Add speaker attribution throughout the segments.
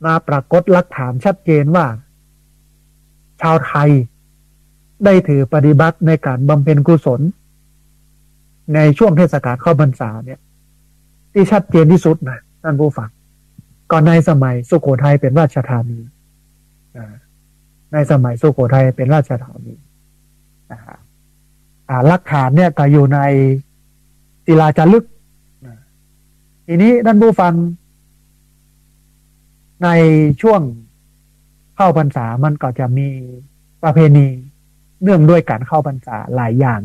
Speaker 1: มาปรากฏหลักฐานชัดเจนว่าชาวไทยได้ถือปฏิบัติในการบำเพ็ญกุศลในช่วงเทศกาลเข้าพรรษาเนี่ยที่ชัดเจนที่สุดนะท่านผู้ฟังก่อนในสมัยสุโขทัยเป็นราชธานีในสมัยสุโขทัยเป็นราชธานีหลักฐานเนี่ยก็อยู่ในศิลาจารึกทีนี้ท่านผู้ฟังในช่วงเข้าพรรษามันก็จะมีประเพณีเนื่องด้วยการเข้าพรรษาหลายอย่าง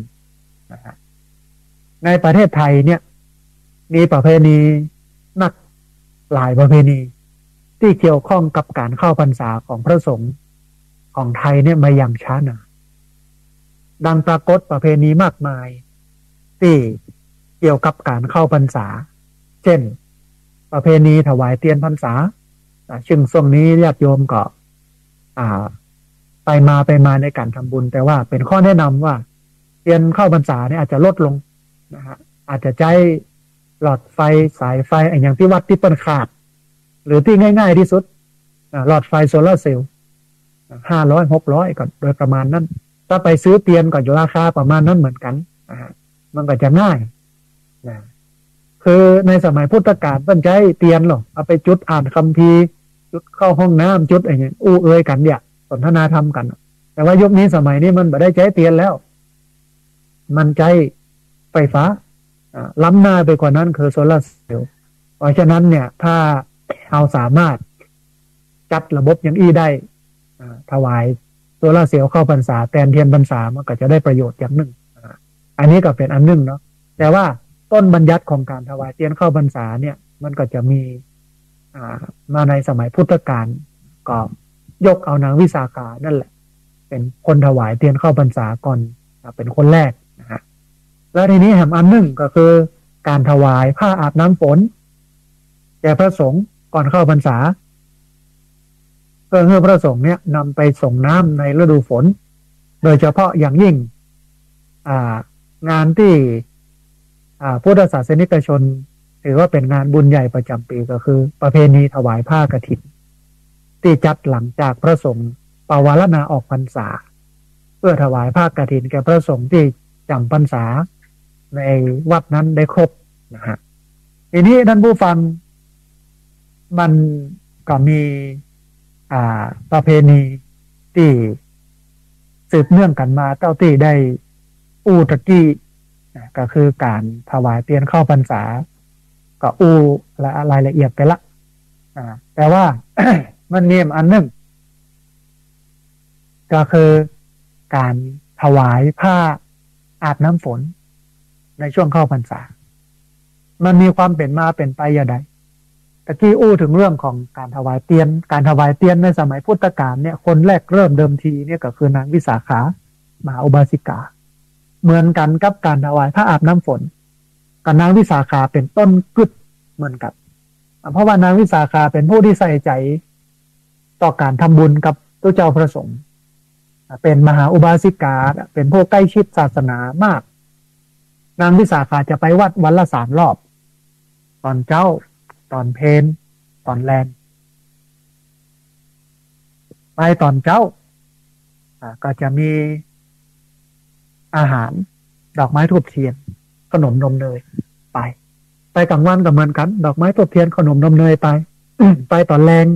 Speaker 1: ในประเทศไทยเนี่ยมีประเพณีนักหลายประเพณีที่เกี่ยวข้องกับการเข้าพรรษาของพระสงฆ์ของไทยเนี่ยมาอย่างช้านานดังปรากฏประเพณีมากมายที่เกี่ยวกับการเข้าพรรษาเช่นประเพณีถวายเทียนพรรษาซึ่งช่วงนี้ญาติโยมก็ไปมาในการทำบุญแต่ว่าเป็นข้อแนะนำว่าเทียนเข้าพรรษาเนี่ยอาจจะลดลงนะฮะอาจจะใช้หลอดไฟสายไฟอย่างที่วัดที่เปิ้นขาดหรือที่ง่ายๆที่สุดหลอดไฟโซลาร์เซลล์500-600ก่อนโดยประมาณนั้นถ้าไปซื้อเตียนก็อยู่ราคาประมาณนั้นเหมือนกันมันก็จะง่ายนะคือในสมัยพุทธกาลเปิ้นใช้เตียนหรอกเอาไปจุดอ่านคัมภีร์จุดเข้าห้องน้ำจุดอะไรเงี้ยอู้เอ่ยกันเนี่ยสนทนาธรรมกันแต่ว่ายุคนี้สมัยนี้มันไม่ได้ใช้เตียนแล้วมันใช้ไฟฟ้าล้ำหน้าไปกว่านั้นคือโซลาร์เซลล์เพราะฉะนั้นเนี่ยถ้าเราสามารถจัดระบบอย่างอี้ได้ถวายโซลาร์เซลล์เข้าพรรษาแทนเทียนพรรษามันก็จะได้ประโยชน์อย่างหนึ่งอันนี้ก็เป็นอันหนึ่งเนาะแต่ว่าต้นบัญญัติของการถวายเทียนเข้าพรรษาเนี่ยมันก็จะมีมาในสมัยพุทธกาลก็ยกเอานางวิสาขานั่นแหละเป็นคนถวายเทียนเข้าพรรษาก่อนเป็นคนแรกนะฮะแล้วทีนี้แถมอันหนึ่งก็คือการถวายผ้าอาบน้ำฝนแก่พระสงฆ์ก่อนเข้าพรรษาเพื่อให้พระสงฆ์เนี่ยนำไปส่งน้ำในฤดูฝนโดยเฉพาะอย่างยิ่งงานที่พุทธศาสนิกชนถือว่าเป็นงานบุญใหญ่ประจำปีก็คือประเพณีถวายผ้ากฐินที่จัดหลังจากพระสงฆ์ปวารณาออกพรรษาเพื่อถวายผ้ากฐินแก่พระสงฆ์ที่จำพรรษาในวัดนั้นได้ครบนะฮะทีนี้ท่านผู้ฟังมันก็มีประเพณีที่สืบเนื่องกันมาเต้าที่ได้อู้ตะกี้ก็คือการถวายเทียนเข้าพรรษาก็อู้และรายละเอียดไปละแต่ว่า มันมีอันหนึ่งก็คือการถวายผ้าอาบน้ำฝนในช่วงเข้าพรรษามันมีความเป็นมาเป็นไปอย่างไรตะกี้อู้ถึงเรื่องของการถวายเทียนในสมัยพุทธกาลเนี่ยคนแรกเริ่มเดิมทีเนี่ยก็คือนางวิสาขามหาอุบาสิกาเหมือนกันกับการถวายผ้าอาบน้ำฝนกับนางวิสาขาเป็นต้นกึศเหมือนกันเพราะว่านางวิสาขาเป็นผู้ที่ใส่ใจต่อการทำบุญกับตัวเจ้าพระสงฆ์เป็นมหาอุบาสิกาเป็นผู้ใกล้ชิดศาสนามากนางวิสาขาจะไปวัดวันละ3 รอบตอนเจ้าตอนเพลตอนแรงไปตอนเจ้าก็จะมีอาหารดอกไม้ทูบเทียนขนมนมเนยไปกลางวันก็เหมือนกันดอกไม้ทูบเทียนขนมนมเนยไป ไปตอนแรง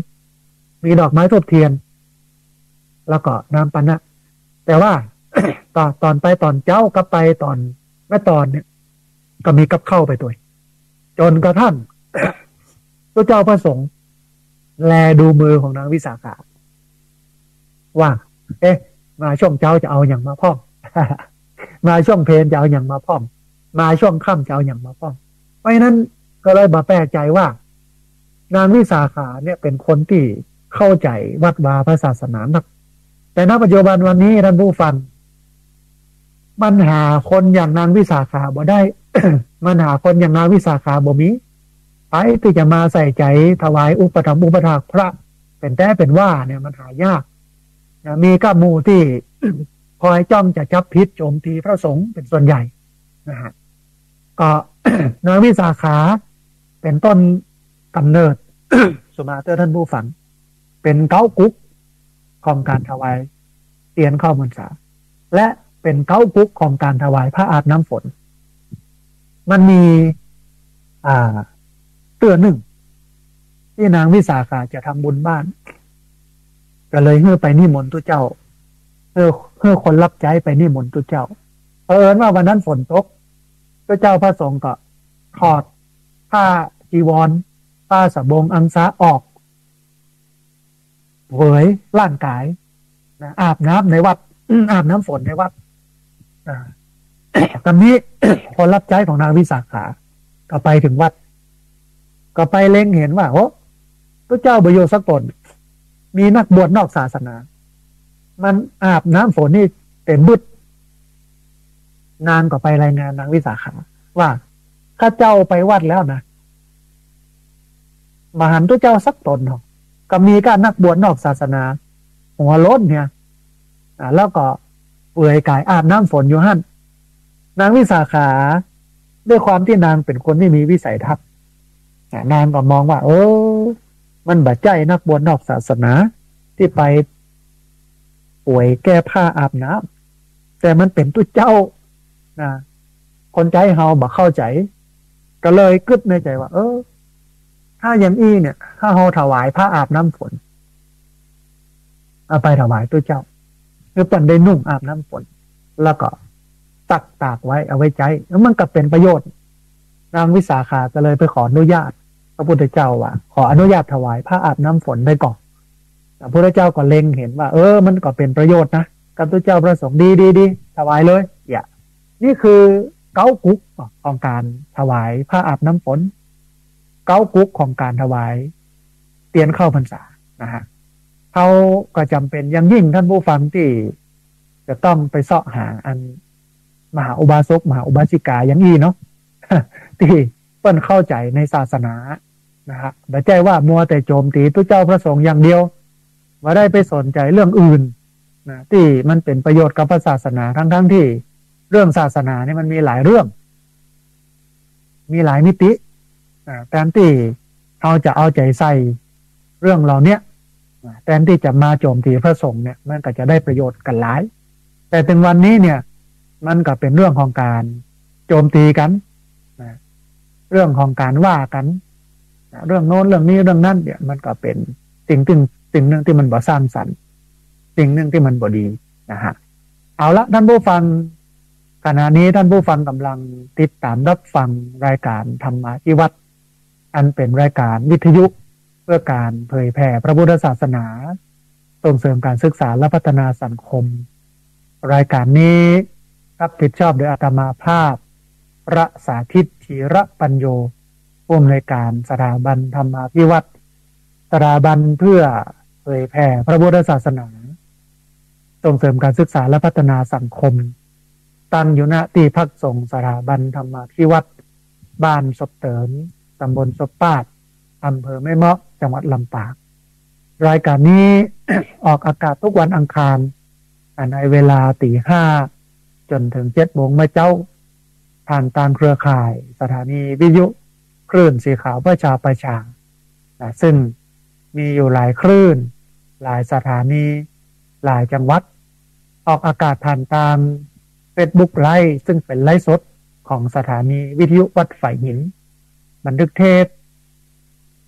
Speaker 1: มีดอกไม้ทูบเทียนแล้วก็น้ำปานะแต่ว่า ตอนไปตอนเจ้าก็ไปตอนแม่ตอนเนี่ยก็มีกับเข้าไปตัวจนกระทั่ง พระเจ้าพระสงฆ์แลดูมือของนางวิสาขาว่ามาช่วงเจ้าจะเอาอย่างมาพ่อม มาช่วงเพลจะเอาอย่างมาพ่อมมาช่วงค่ำจะเอาอย่างมาพ่อมเพราะฉะนั้นก็เลยมาแปลกใจว่านางวิสาขาเนี่ยเป็นคนที่เข้าใจวัดวาพระศาสนานักแต่ณปัจจุบันวันนี้ท่านผู้ฟังมันหาคนอย่างนางวิสาขาบ่ได้ มันหาคนอย่างนางวิสาขาบ่มีไปที่จะมาใส่ใจถวายอุปถัมภ์อุปถากพระเป็นแต่เป็นว่าเนี่ยมันหายากมีก้ามูที่ คอยจ้องจะจับพิษโจมตีพระสงฆ์เป็นส่วนใหญ่นะฮะก็ นางวิสาขาเป็นต้นกำเนิด สุมาเตอร์ท่านผู้ฟัง เป็นเก้ากุ๊กของการถวายเทียนเข้าพรรษาและเป็นเก้ากุ๊กของการถวายพระอาบน้ำฝนมันมีเตือนหนึ่งที่นางวิสาขาจะทำบุญบ้านก็เลยเฮือไปนิมนต์ตุเจ้าเฮือคนรับใจไปนิมนต์ตุเจ้าเผอิญว่าวันนั้นฝนตกตุเจ้าพระสงฆ์ก็ถอดผ้าจีวรผ้าสบงอังสาออกเผยร่างกายนะอาบน้ำในวัดอาบน้ำฝนในวัดตอนนี้ คนรับใช้ของนางวิสาขาก็ไปถึงวัดก็ไปเล็งเห็นว่าโอ้พระเจ้าประโยชน์สักตนมีนักบวชนอกศาสนามันอาบน้ำฝนนี่เต็มบึดนางก็ไปรายงานนางวิสาขาว่าข้าเจ้าไปวัดแล้วนะมหันต์พระเจ้าสักตนก็มีการนักบวชนอกศาสนาหัวโล้นเนี่ยแล้วก็เปื่อยกายอาบน้ำฝนอยู่หั่นนางวิสาขาด้วยความที่นางเป็นคนที่มีวิสัยทัศน์นางก็มองว่ามันบาดใจนักบวชนอกศาสนาที่ไปป่วยแก้ผ้าอาบน้ำแต่มันเป็นตุเจ้านะคนใจเฮาบ่เข้าใจก็เลยกึดในใจว่าถ้าอย่างอี้เนี่ยถ้าเฮาถวายผ้าอาบน้ำฝนเอาไปถวายตุเจ้าคือปั่นได้นุ่งอาบน้ำฝนแล้วก็ตากไว้เอาไว้ใจแล้วมันก็เป็นประโยชน์นางวิสาขาก็เลยไปขออนุญาตพระพุทธเจ้าว่าขออนุญาตถวายผ้าอาบน้ำฝนได้ก่อนพระพุทธเจ้าก็เล็งเห็นว่ามันก็เป็นประโยชน์นะกับตุเจ้าประสงค์ดีถวายเลยนี่คือเก้ากุ๊กของการถวายผ้าอาบน้ำฝนเก้ากุ๊กของการถวายเตียนเข้าพรรษานะฮะเขาก็จำเป็นอย่างยิ่งท่านผู้ฟังที่จะต้องไปเสาะหาอันมหาอุบาสกมหาอุบาสิกาอย่างนี้เนาะ ที่เปิ้นเข้าใจในศาสนานะฮะแต่ใจว่ามัวแต่โจมตีพระเจ้าพระสงฆ์อย่างเดียวว่าได้ไปสนใจเรื่องอื่นนะที่มันเป็นประโยชน์กับศาสนาทั้งที่เรื่องศาสนาเนี่ยมันมีหลายเรื่องมีหลายมิติแทนที่เราจะเอาใจใส่เรื่องเหล่านี้แทนที่จะมาโจมตีพระสงฆ์เนี่ยมันก็จะได้ประโยชน์กันหลายแต่ถึงวันนี้เนี่ยมันก็เป็นเรื่องของการโจมตีกันเรื่องของการว่ากันเรื่องโน้นเรื่องนี้เรื่องนั้นเนี่ยมันก็เป็นสิ่งหนึ่งที่มันบ่สร้างสรรค์สิ่งหนึ่งที่มันบ่ดีนะฮะเอาละท่านผู้ฟังขณะนี้ท่านผู้ฟังกำลังติดตามรับฟังรายการธรรมะที่วัดอันเป็นรายการวิทยุเพื่อการเผยแผ่พระพุทธศาสนาส่งเสริมการศึกษาและพัฒนาสังคมรายการนี้รับผิดชอบโดยอาตมาภาพพระสาธิตธีระปัญโยผู้อำนวยการสถาบันธรรมาภิวัตรสถาบันเพื่อเผยแผ่พระพุทธศาสนาส่งเสริมการศึกษาและพัฒนาสังคมตั้งอยู่ณที่พักสงฆ์สถาบันธรรมาภิวัตรบ้านศพเติมตำบลศพปาดอำเภอแม่เมาะจังหวัดลำปางรายการนี้ ออกอากาศทุกวันอังคารในเวลา 5:00 จนถึง 7:00 นมาเจ้าผ่านตามเครือข่ายสถานีวิทยุคลื่นสีขาวประชาซึ่งมีอยู่หลายคลื่นหลายสถานีหลายจังหวัดออกอากาศผ่านตาม Facebook ไลฟ์ซึ่งเป็นไลฟ์สดของสถานีวิทยุวัดฝ่ายหินบันทึกเทป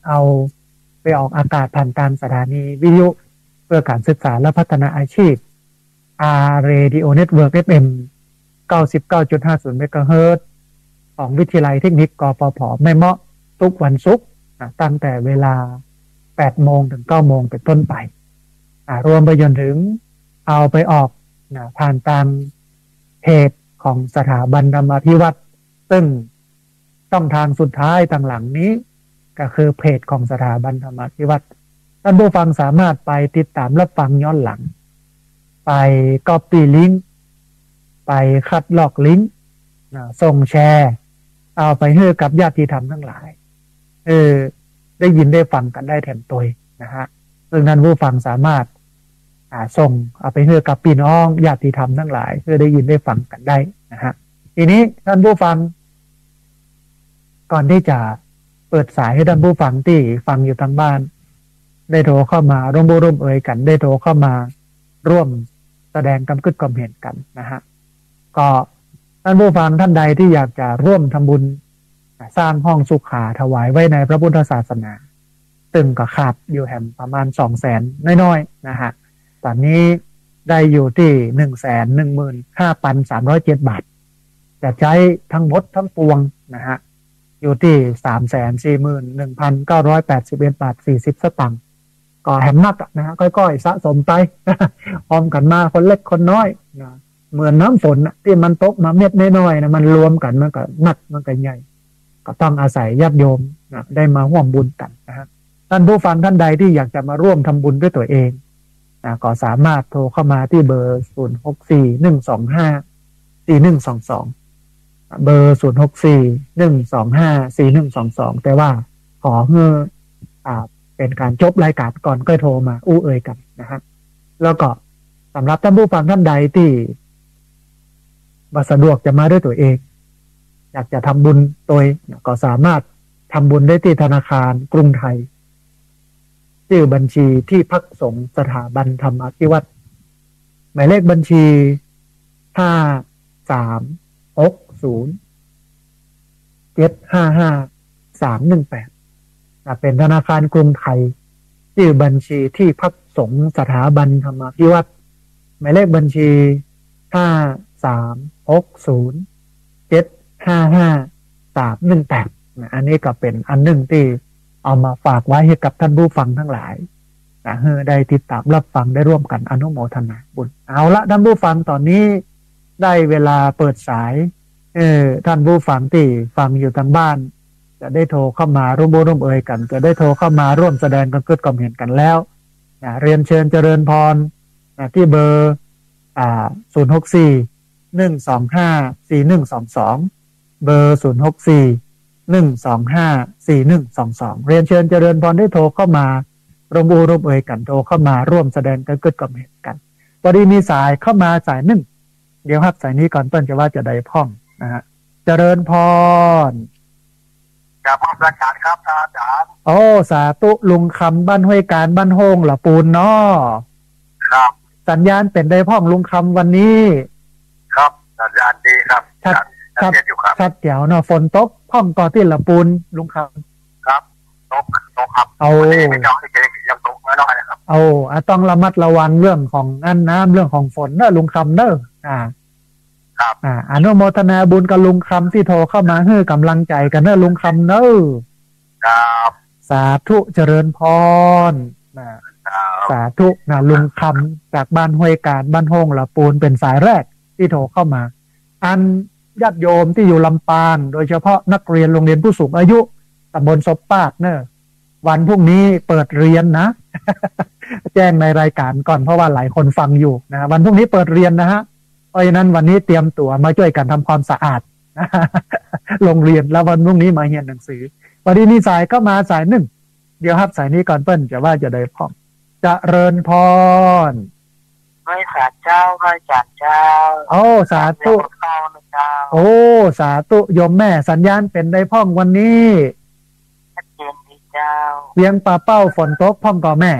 Speaker 1: เอาไปออกอากาศผ่านตามสถานีวิทยุเพื่อการศึกษาและพัฒนาอาชีพ Radio Network FM 99.50 เมกะเฮิรตซ์ของวิทยาลัยเทคนิคกปภแม่เมาะทุกวันศุกร์ตั้งแต่เวลา 8 โมงถึง 9 โมงเป็นต้นไปรวมไปจนถึงเอาไปออกผ่านตามเพจของสถาบันธรรมาภิวัตรซึ่งช่องทางสุดท้ายทางหลังนี้ก็คือเพจของสถาบันธรรมาภิวัตรท่านผู้ฟังสามารถไปติดตามรับฟังย้อนหลังไปก๊อปปี้ลิงก์ไปคัดลอกลิงก์ส่งแชร์เอาไปให้กับญาติธรรมทั้งหลายได้ยินได้ฟังกันได้แถมตัวนะฮะซึ่งท่านผู้ฟังสามารถส่งเอาไปให้กับพี่น้องญาติธรรมทั้งหลายเพื่อได้ยินได้ฟังกันได้นะฮะทีนี้ท่านผู้ฟังก่อนที่จะเปิดสายให้ท่านผู้ฟังที่ฟังอยู่ทางบ้าน ได้โทรเข้ามาร่วมบุร่วมเอ่ยกันได้โทรเข้ามาร่วมแสดงความคิดความเห็นกันนะฮะก็ท่านผู้ฟังท่านใดที่อยากจะร่วมทำบุญสร้างห้องสุขาถวายไว้ในพระพุทธศาสนาตึงกับขาดอยู่แห่งประมาณ200,000น้อยๆนะฮะตอนนี้ได้อยู่ที่115,307 บาทจะใช้ทั้งหมดทั้งปวงนะฮะอยู่ที่341,981 บาท40 สตางค์ก็แหมนักนะฮะค่อยๆสะสมไปพร้อมกันมาคนเล็กคนน้อยนะเหมือนน้ำฝนที่มันตกมาเม็ดน้อยๆนะมันรวมกันมันก็นักมันก็ใหญ่ก็ต้องอาศัยญาติโยมนะได้มาร่วมบุญกันนะฮะท่านผู้ฟังท่านใดที่อยากจะมาร่วมทำบุญด้วยตัวเองนะก็สามารถโทรเข้ามาที่เบอร์0641254122เบอร์0641254122แต่ว่าขอเพื่อเป็นการจบรายการก่อนก็โทรมาอู้เอ่ยกันนะฮะแล้วก็สำหรับท่านผู้ฟังท่านใดที่สะดวกจะมาด้วยตัวเองอยากจะทำบุญโดยก็สามารถทำบุญได้ที่ธนาคารกรุงไทยชื่อบัญชีที่พักสงฆ์สถาบันธรรมอภิวัตรหมายเลขบัญชี5360755318เป็นธนาคารกรุงไทยชื่อบัญชีที่พักสงฆ์สถาบันธรรมอภิวัตรหมายเลขบัญชี5360755318อันนี้ก็เป็นอันหนึ่งที่เอามาฝากไว้ให้กับท่านผู้ฟังทั้งหลายนะเพื่อได้ติดตามรับฟังได้ร่วมกันอนุโมทนาบุญเอาละท่านผู้ฟังตอนนี้ได้เวลาเปิดสายท่านผู้ฟังที่ฟังอยู่ทางบ้านจะได้โทรเข้ามาร่วมบุญร่วมเอ่ยกันจะได้โทรเข้ามาร่วมแสดงความคิดความเห็นกันแล้วนะเรียนเชิญเจริญพรนะที่เบอร์064-125-4122เบอร์064-125-4122เรียนเชิญเจริญพรได้โทรเข้ามาร่วมบุญร่วมเอ่ยกันโทรเข้ามาร่วมแสดงความคิดความเห็นกันพอดีมีสายเข้ามาสายหนึ่งเดี๋ยวครับสายนี้ก่อนเปิ้ลจะว่าจะได้พ่องนะฮะเจริญพร
Speaker 2: กับพ่อประกาศครับอาจารย์
Speaker 1: โอ้สาธุลุงคำบ้านห้วยการบ้านโฮงหล่ะปูนเนาะ
Speaker 2: ครับ
Speaker 1: สัญญาณเป็นได้พ่องลุงคำวันนี้
Speaker 2: ครับสัญญาณดีครับ
Speaker 1: ชัดอยู่ครับชัดแจ๋วเนาะฝนตกพ่องก่อที่หล่ะปูนลุงค
Speaker 2: ำครับตกครับ
Speaker 1: เอา
Speaker 2: ไม่ต้องให้เจยังตกน้อยนะครับ
Speaker 1: เอาต้องระมัดระวังเรื่องของน้ำเรื่องของฝนเนอะลุงคำเนอะ
Speaker 2: ครับ
Speaker 1: อนุโมทนาบุญกับลุงคำที่โทรเข้ามาให้กำลังใจกันเนอะลุงคำเนอะ
Speaker 2: ครับ
Speaker 1: สาธุเจริญพรสาธุนะลุงคำจากบ้านห้วยการบ้านโฮงละปูนเป็นสายแรกที่โทรเข้ามาอันญาติโยมที่อยู่ลำปางโดยเฉพาะนักเรียนโรงเรียนผู้สูงอายุตำบลศพปากเนอะวันพรุ่งนี้เปิดเรียนนะ แจ้งในรายการก่อนเพราะว่าหลายคนฟังอยู่นะวันพรุ่งนี้เปิดเรียนนะฮะเพราะฉะนั้นวันนี้เตรียมตัวมาช่วยกันทำความสะอาด โรงเรียนแล้ววันพรุ่งนี้มาเรียนหนังสือวันนี้มีสายก็มาสายหนึ่งเดี๋ยวครับสายนี้ก่อนเปิ้ลจะว่าจะได้พร้อมจะเริญพร
Speaker 2: ไม่สาเจ้าไม่จัดเจ้า
Speaker 1: โอ้สาธุโอ้สาธุโยมแม่สัญญาณเป็นได้พ่องวันนี้
Speaker 2: ชัดเจนดีเจ้า
Speaker 1: เวียงป่าเป้าฝนตกพ่องก่อแม่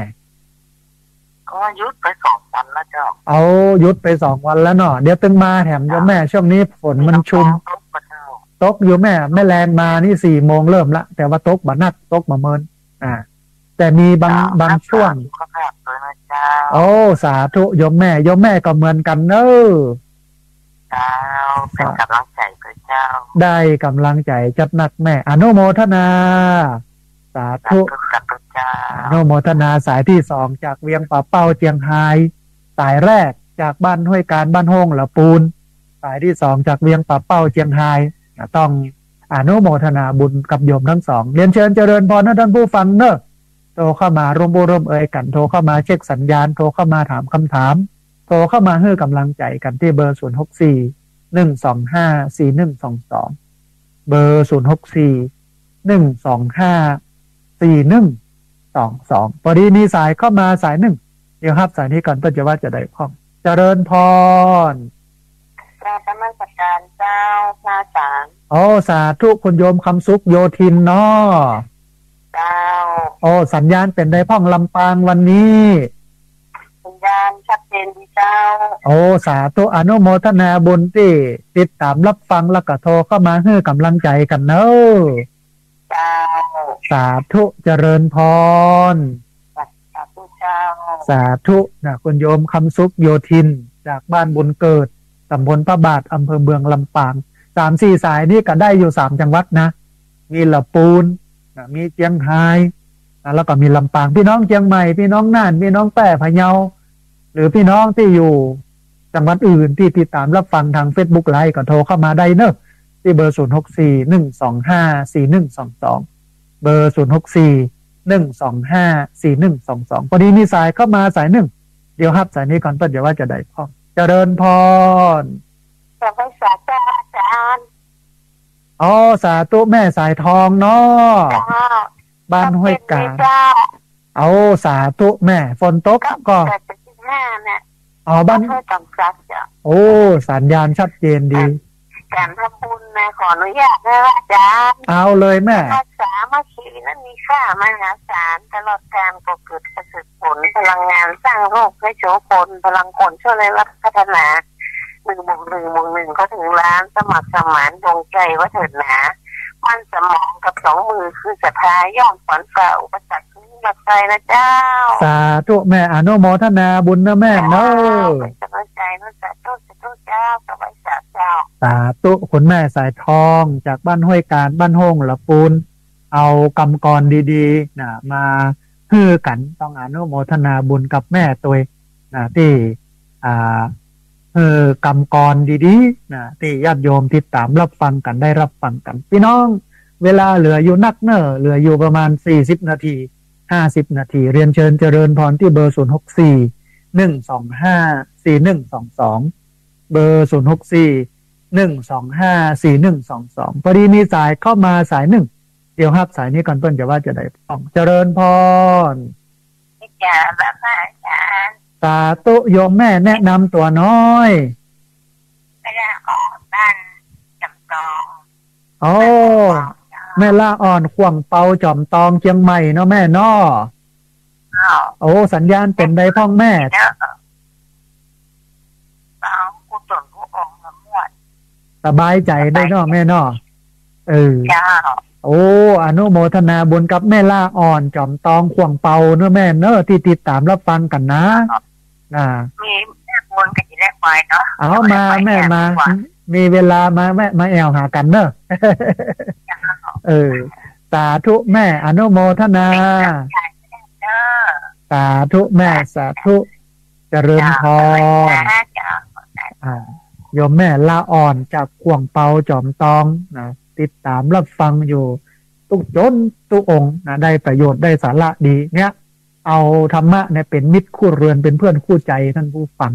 Speaker 2: ก็ยุดไป2 วันแล้วเจ้า
Speaker 1: เอายุดไป2 วันแล้วเนาะเดี๋ยวตึงมาแถมโยมแม่ช่วงนี้ฝนมันชุมตกอยู่แม่แรงมานี่4 โมงเริ่มละแต่ว่าตกบ่นักตกมาเมินแต่มีบางช่วงโอ้สาธุโยมแม่ก็เหมือนกันเนอะ
Speaker 2: เป็นกำลังใจพระเจ้า
Speaker 1: ได้กำลังใจจัดหนักแม่อนุโมทนาสาธุอนุโมทนาสายที่2จากเวียงป่าเป้าเจียงไฮ้สายแรกจากบ้านห้วยการบ้านโฮงละปูนสายที่2จากเวียงป่าเป้าเจียงไฮ้ต้องอนุโมทนาบุญกับโยมทั้งสองเรียนเชิญเจริญพรท่านผู้ฟังเนอะโทรเข้ามาร่วมเอ่ยกันโทรเข้ามาเช็คสัญญาณโทรเข้ามาถามคำถามโทรเข้ามาให้กำลังใจกันที่เบอร์064-125-4122เบอร์064-125-4122พอดีมีสายเข้ามาสายหนึ่งเดี๋ยวครับสายนี้ก่อนเพื่อจะว่าจะได้พ้องเจริญพร
Speaker 2: กราบนมัสการเจ้าพระอาจารย์
Speaker 1: โอ้สาธุคุณโยมคำสุขโยธินเนาะ
Speaker 2: เจ้า
Speaker 1: โอ้สัญญาณเป็นได้พ่องลำปางวันนี้
Speaker 2: สัญญาณชัดเจนดีเจ้า
Speaker 1: โอ้สาธุอนุโมทนาบุญที่ติดตามรับฟังแล้วก็โทรเข้ามาให้กำลังใจกันเนอะ
Speaker 2: เจ้า
Speaker 1: สาธุเจริญพร
Speaker 2: สาธุเจ้า
Speaker 1: สาธุนะคุณโยมคำสุขโยธินจากบ้านบุญเกิดตำบลพระบาทอำเภอเมืองลำปาง3-4 สายนี่ก็ได้อยู่3 จังหวัดนะมีละปูนนะมีเชียงรายนะแล้วก็มีลำปางพี่น้องเชียงใหม่พี่น้องน่านพี่น้องแพร่พะเยาหรือพี่น้องที่อยู่จังหวัดอื่นที่ติดตามรับฟังทาง Facebook ไลฟ์ก็โทรเข้ามาได้เนอะที่เบอร์0641254122เบอร์0641254122พอดีมีสายเข้ามาสายหนึ่งเดี๋ยวครับสายนี้ก่อนเปิดเดี๋ยวว่าจะได้พอเจริญพร
Speaker 2: จะไปสาธุอาจารย์
Speaker 1: อ๋อสาธุแม่สายทองเนาะบ้านห้วยกาเอาสาธุแม่ฝนตกก็
Speaker 2: เนี่ย
Speaker 1: อ๋อบ้าน
Speaker 2: ห้วยกำซักจ้ะ
Speaker 1: โอ้สัญญาณชัดเจนดี
Speaker 2: การทำบุญนะขออนุญาตนะอาจารย์
Speaker 1: เอาเลยแม่
Speaker 2: รักษามาชีนั้นมีค่ามหาศาลตลอดการก็เกิดประสิทธิผลพลังงานสร้างโลกให้โฉมคนพลังคนช่วยในรัฐพัฒนา1+1+1ก็ถึงล้านสมัครสมานดวงใจว่าเถิดหนามันสมองกับ2 มือคือศรัทธาย่อมฝันฝ่าอุปสรรคขึ้นมาใจนะเจ้า
Speaker 1: สาธุแม่อนุโมทนาบุญนะแม่เนอะ
Speaker 2: สบายใจนะสาธุเจ้าสบายใจเจ้า
Speaker 1: สาธุคุณแม่สายทองจากบ้านห้วยการบ้านห้องละปูนเอากรรมกรดีๆนะมาฮือกันต้องอนุโมทนาบุญกับแม่ตัวนะที่กรรมกรดีๆนะที่ญาติโยมติดตามรับฟังกันได้รับฟังกันพี่น้องเวลาเหลืออยู่นักเนอะเหลืออยู่ประมาณ40 นาที50 นาทีเรียนเชิญเจริญพรที่เบอร์0641254122เบอร์0641254122พอดีมีสายเข้ามาสายหนึ่งเดี๋ยวครับสายนี้ก่อนเพิ่นจะว่าจะได้ฟังเจริญพร
Speaker 2: จ้าแบบอาจารย์
Speaker 1: สาธุโยมแม่แนะนำตัวน้อย
Speaker 2: ไม่ได้ออกบ้านจำตอง
Speaker 1: โอ้แม่ล่าอ่อนขวงเปาจอมตองเชียงใหม่เนาะแม่เนาะโอ้สัญญาณเป็นได้พ่องแม่สบายใจได้เนาะแม่เนาะโอ้อนุโมทนาบุญกับแม่ล่าอ่อนจอมตองขวงเปาเนาะแม่เนาะที่ติดตามรับฟังกันนะ
Speaker 2: มีแม่บุญกับจีแรกไปเนาะ
Speaker 1: เอามาแม่มามีเวลามาแม่มาแอวหากันเนอะสาธุแม่อนุโมทนาสาธุแม่สาธุเจริญพรโยมแม่ละอ่อนจากขวงเปาจอมตองนะติดตามรับฟังอยู่ทุกจนทุกองค์นะได้ประโยชน์ได้สาระดีเนี่ยเอาธรรมะเนี่ยเป็นมิตรคู่เรือนเป็นเพื่อนคู่ใจท่านผู้ฟัง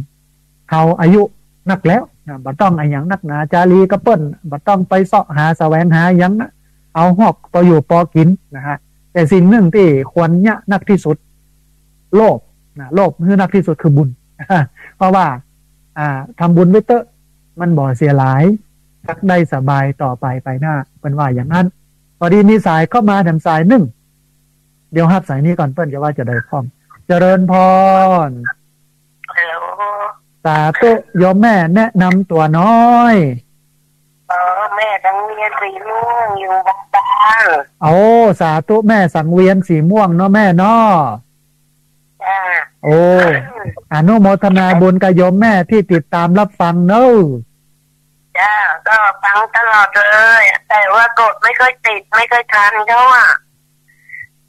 Speaker 1: เขาอายุนักแล้วนะบ่ต้องอะไรอย่างนักหนาจารีกระเปิ้นบ่ต้องไปเสาะหาแสวงหาอย่างนะเอาหอกพออยู่พอกินนะฮะแต่สิ่งหนึ่งที่ควรเนี่ยนักที่สุดโลภนะโลภคือนักที่สุดคือบุญเพราะว่าทำบุญไว้เตอะมันบ่เสียหลายสักได้สบายต่อไปไปหน้าเป็นว่าอย่างนั้นพอดีมีสายเข้ามาแถมสายหนึ่งเดี๋ยวฮับสายนี้ก่อนเปิ้ลจะว่าจะได้พร้อมเจริญพรสาธุโยมแม่แนะนำตัวน้อย
Speaker 2: แม่สังเวียนสีม่วงอยู่บ้าน
Speaker 1: โอ้สาธุแม่สังเวียนสีม่วงเนาะแม่เนาะโอ้อนุโมทนาบุญกับโยมแม่ที่ติดตามรับฟังเนอะ
Speaker 2: จ้าก็ฟังตลอดเลยแต่ว่ากดไม่ค่อยติดไม่ค่อยทันเขา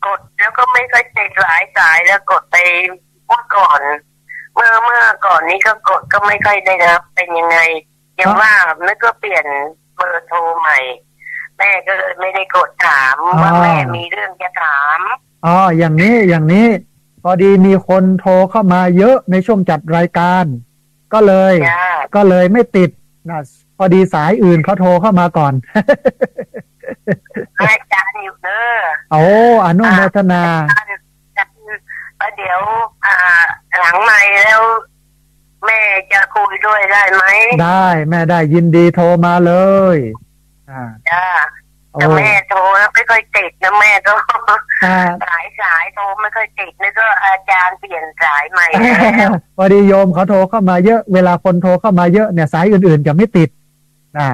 Speaker 2: กดแล้วก็ไม่ค่อยติดหลายสายแล้วกดไปเมื่อก่อนเมื่อก่อนนี้ก็กดก็ไม่ค่อยได้รับเป็นยังไงยังว่านึกก็เปลี่ยนเบอร์โทรใหม่แม่ก็เลยไม่ได้กดถามว่าแม่มีเรื่องจะถาม
Speaker 1: อย่างนี้พอดีมีคนโทรเข้ามาเยอะในช่วงจัดรายการก็เลยไม่ติดนะพอดีสายอื่นเขาโทรเข้ามาก่อน
Speaker 2: อาจารย์อยู่เด้
Speaker 1: ออนุโมทนา
Speaker 2: เดี๋ยวหลังใหม่แล้วแม่จะคุยด้วยได้ไหม
Speaker 1: ได้แม่ได้ยินดีโทรมาเลย
Speaker 2: จ้า
Speaker 1: โอ้
Speaker 2: แต่แม่โทรไม่ค่อยติดนะแม่โทร
Speaker 1: อ่า
Speaker 2: สายโทรไม่ค่อยติดนี่ก็อาจารย์เปลี่ยนสายใหม่แล้ว
Speaker 1: พอดีโยมเขาโทรเข้ามาเยอะเวลาคนโทรเข้ามาเยอะเนี่ยสายอื่นๆจะไม่ติดอ่า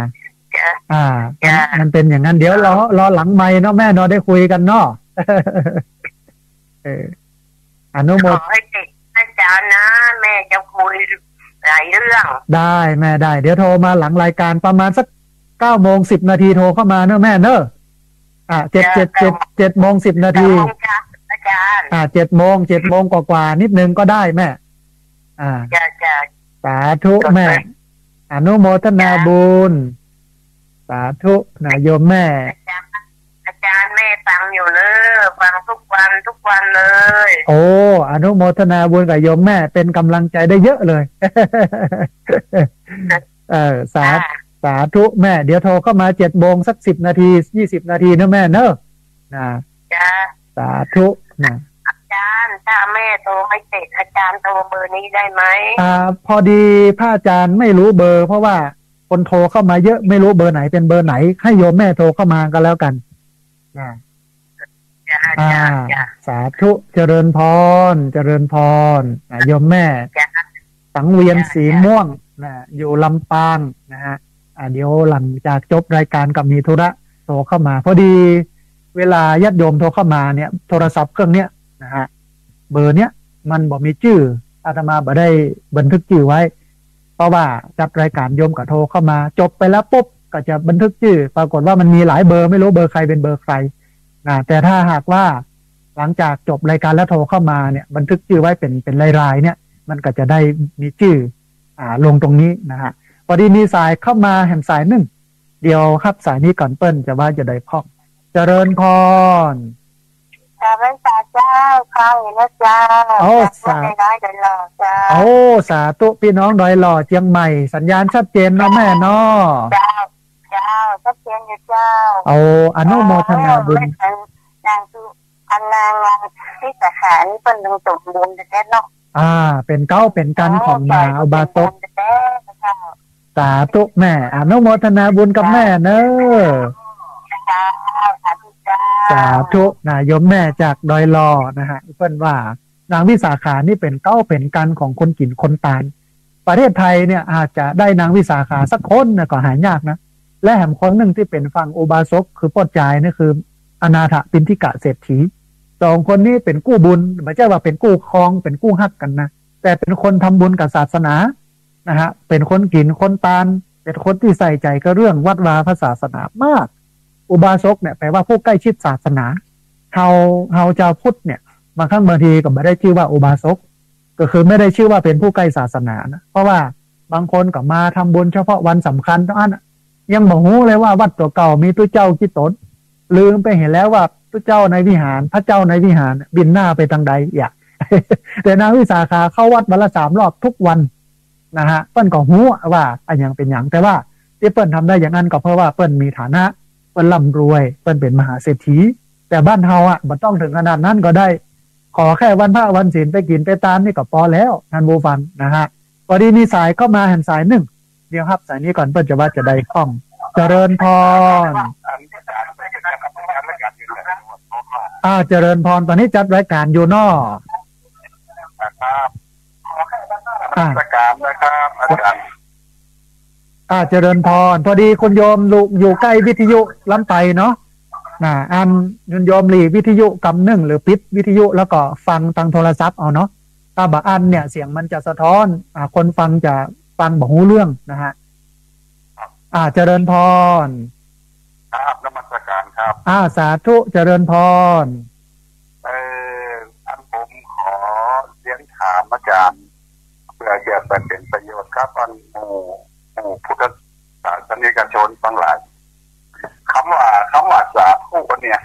Speaker 2: จ้ะ
Speaker 1: อ่า
Speaker 2: จ้ะ
Speaker 1: มันเป็นอย่างนั้นเดี๋ยวรอหลังไมค์เนาะแม่เนาะได้คุยกันเนาะ เอออนุโม
Speaker 2: ข
Speaker 1: ท
Speaker 2: อให้ติดอาจารย์นะแม่จะคุยหลายเรื่อง
Speaker 1: ได้แม่ได้เดี๋ยวโทรมาหลังรายการประมาณสัก9:10 นาทีโทรเข้ามาเนอะแม่เนอะ7:10 นาที
Speaker 2: แต่ห้องจ้ะอาจารย์
Speaker 1: 7 โมงกว่านิดนึงก็ได้แม่
Speaker 2: จะ
Speaker 1: สาธุแม่อนุโมทนาบุญสาธุนะโยมแม่
Speaker 2: อาจารย์แม่ฟังอยู่เลยฟังทุกวันเลย
Speaker 1: โอ้อนุโมทนาบุญกับโยมแม่เป็นกำลังใจได้เยอะเลย สาธุแม่เดี๋ยวโทรเข้ามา7 โมงสัก10 นาที20 นาทีนะแม่เนอะนะ
Speaker 2: จ้ะ
Speaker 1: สาธุนะ
Speaker 2: อาจารย์ถ้าแม่โทรไม่ติดอาจารย์โทรเบอร์นี้ได้ไหม
Speaker 1: พอดีพระอาจารย์ไม่รู้เบอร์เพราะว่าคนโทรเข้ามาเยอะไม่รู้เบอร์ไหนเป็นเบอร์ไหนให้โยมแม่โทรเข้ามาก็แล้วกันนะ
Speaker 2: จ้ะ
Speaker 1: สาธุเจริญพรโยมแม่
Speaker 2: จ้ะ
Speaker 1: สังเวียนสีม่วงนะอยู่ลำปางนะฮะเดี๋ยวหลังจากจบรายการกับมีธุระโทรเข้ามาพอดีเวลาญาติโยมโทรเข้ามาเนี่ยโทรศัพท์เครื่องเนี้ยนะฮะเบอร์เนี้ยมันบอกมีชื่ออาตมาบ่ได้บันทึกชื่อไว้เพราะว่าจัดรายการโยมก็โทรเข้ามาจบไปแล้วปุ๊บก็จะบันทึกชื่อปรากฏว่ามันมีหลายเบอร์ไม่รู้เบอร์ใครเป็นเบอร์ใครนะแต่ถ้าหากว่าหลังจากจบรายการแล้วโทรเข้ามาเนี่ยบันทึกชื่อไว้เป็นรายๆเนี่ยมันก็จะได้มีชื่อลงตรงนี้นะฮะพอดีมีสายเข้ามาแห่งสายหนึ่งเดี๋ยวครับสายนี้ก่อนเปิ้ลจะว่าจะได้พ่อเจริญพร
Speaker 2: พระเจ้าเข้านะเจ้าน้อยเดินหล่อเจ้า
Speaker 1: โอ้สาธุพี่น้องดอยหล่อเชียงใหม่สัญญาณชัดเจนนะแม่เนาะ
Speaker 2: เจ้าชัดเจนอยู่เจ้า
Speaker 1: เอาอนุโมทนาบุญ
Speaker 2: นางคืออันนางที่สาขานี่เป็นหนึ่งสมบูรณ์แท้เนาะ
Speaker 1: เป็นเก้าเป็นกันของมหาอุบาสกสาธุแม่อนุโมทนาบุญกับแม่เนอะสาธุนะโยมแม่จากดอยลอนะฮะเพื่อนว่านางวิสาขานี่เป็นเก้าเป็นกันของคนกินคนตาลประเทศไทยเนี่ยอาจจะได้นางวิสาขาสักคนนะก็หายากนะและแห่งคนหนึ่งที่เป็นฝั่งอุบาสกคือป้อจายนี่คืออนาถปิณฑิกะเศรษฐี2 คนนี้เป็นกู้บุญไม่ใช่ว่าเป็นกู้ครองเป็นกู้ฮักกันนะแต่เป็นคนทำบุญกับศาสนานะฮะเป็นคนกินคนตาลเป็นคนที่ใส่ใจกับเรื่องวัดวาพระศาสนามากอุบาสกเนี่ยแปลว่าผู้ใกล้ชิดศาสนาเฮาชาวพุทธเนี่ยบางทีก็ไม่ได้ชื่อว่าอุบาสกก็คือไม่ได้ชื่อว่าเป็นผู้ใกล้ศาสนานะเพราะว่าบางคนก็มาทำบุญเฉพาะวันสำคัญเท่านั้นยังบอกฮู้เลยว่าวัดตัวเก่ามีตัวเจ้ากี่ตนลืมไปเห็นแล้วว่าตัวเจ้าในวิหารพระเจ้าในวิหารบินหน้าไปทางใดอย่า แต่นางวิสาขาเข้าวัดวันละ3 รอบทุกวันนะฮะเปิ้นก็ฮู้ว่าอันยังเป็นอย่างแต่ว่าที่เปิ้นทำได้อย่างนั้นก็เพราะว่าเปิ้นมีฐานะเปิ้นร่ำรวยเปิ้นเป็นมหาเศรษฐีแต่บ้านเฮาบ่ต้องถึงขนาดนั้นก็ได้ขอแค่วันพระวันศีลไปกินไปตามนี่ก็พอแล้วท่านผู้ฟังนะฮะพอดีมีสายเข้ามาแห่งสายหนึ่งเดี๋ยวครับสายนี้ก่อนเปิ้นจะว่าจะได้คล่องเจริญพรเจริญพรตอนนี้จัดรายการอยู่นอ
Speaker 3: ครับราชการนะครับอาจารย์
Speaker 1: เจริญพรพอดีคุณโยมอยู่ใกล้วิทยุล้ำไปเนาะอันโยมหลีวิทยุกำหนึ่งหรือปิดวิทยุแล้วก็ฟังทางโทรศัพท์เอาเนาะถ้าบางอันเนี่ยเสียงมันจะสะท้อนคนฟังจะฟังบ่ฮู้เรื่องนะฮะเจริญพร
Speaker 3: ครับนมัสการครับ
Speaker 1: สาธุเจริญพร
Speaker 3: อันผมขอเรียนถามอาจารย์เพื่อจะเป็นประโยชน์ครับอันหมู่พุทธศาสนิกชนทั้งหลายคำว่าสาธุเนี่ย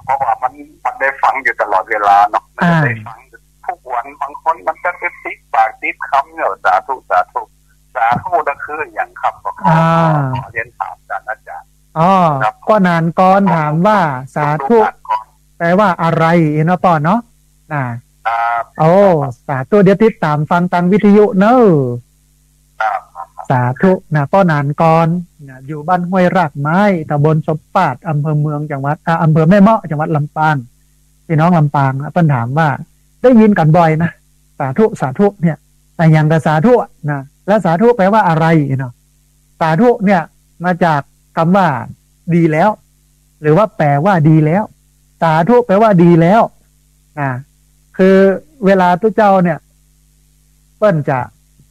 Speaker 3: เพราะว่ามันได้ฟังอยู่ตลอดเวลาเนาะมันได้ฟังทุกวันบางคนมันจะติดปากติดคำเนี่ยสาธุนั่นคืออย่างครับก็ขอเรียนถามอาจารย์
Speaker 1: ก็นานก่อนถามว่าสาธุแปลว่าอะไรเนาะป่อเนาะสาธุเดี๋ยวติดตามฟังทางวิทยุเนอะสาธุนะป้อนานก่อน นะอยู่บ้านห้วยรากไม้ตำบลสมปาดอำเภอเมืองจังหวัดอำเภอแม่เมาะจังหวัดลำปางพี่น้องลำปางเพิ่นถามว่าได้ยินกันบ่อยนะสาธุสาธุเนี่ยแต่อย่างกับสาธุนะแล้วสาธุแปลว่าอะไรเนาะสาธุเนี่ยมาจากคำว่าดีแล้วหรือว่าแปลว่าดีแล้วสาธุแปลว่าดีแล้วนะคือเวลาตุเจ้าเนี่ยเปิ้นจะ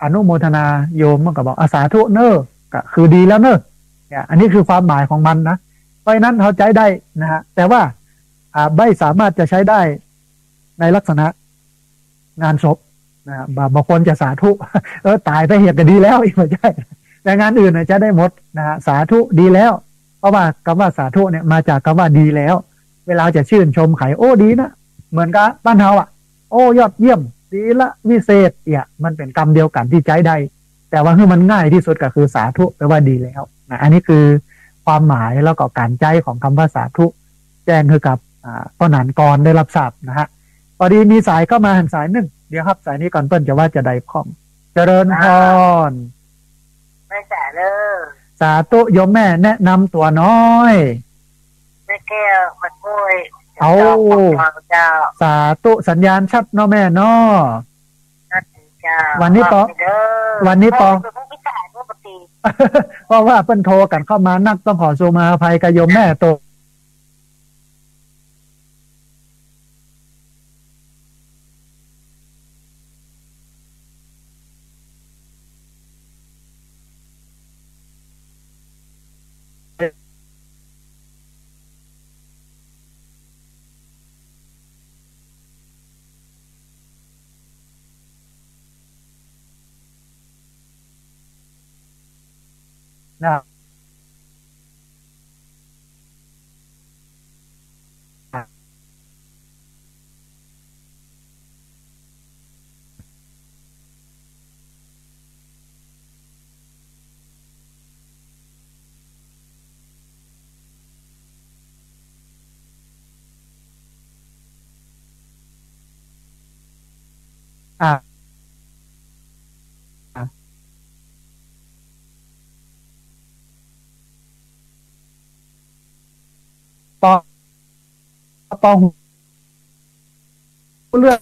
Speaker 1: อนุโมทนาโยมมันก็บอกอาสาธุเนอก็คือดีแล้วเนอเนี่ยอันนี้คือความหมายของมันนะเพราะฉะนั้นเขาใช้ได้นะฮะแต่ว่าไม่สามารถจะใช้ได้ในลักษณะงานศพนะบางคนจะสาธุตายไปเหตุก็ดีแล้วอีกไม่ใช่แต่งานอื่นจะได้หมดนะฮะสาธุดีแล้วเพราะว่าคำว่าสาธุเนี่ยมาจากคำว่าดีแล้วเวลาจะชื่นชมใครโอ้ดีนะเหมือนกับบ้านเฮาโอ้ยอดเยี่ยมดีละวิเศษเนี่ยมันเป็นกรรมเดียวกันที่ใช้ได้แต่ว่าคือมันง่ายที่สุดก็คือสาธุแปลว่าดีแล้วนะอันนี้คือความหมายแล้วก็การใจของคำว่าสาธุแจ้งคือกับป้อหนานกรได้รับทราบนะฮะพอดีมีสายเข้ามาหันสายหนึ่งเดี๋ยวครับสายนี้ก่อนเปิ้ลจะว่าจะได้พร้อมเจริญพร
Speaker 2: ไม่แสเลย
Speaker 1: สาธุโยมแม่แนะนำตัวน้อย
Speaker 2: แม่แก้วมาช่วย
Speaker 1: เอาสาธุสัญญาณชัดเนาะแม่เนาะวันนี้ปอเพราะว่าเปิ้นโทรกันเข้ามานักต้องขอโซมาอภัยกับโยมแม่โตนะปอปอเรื่อง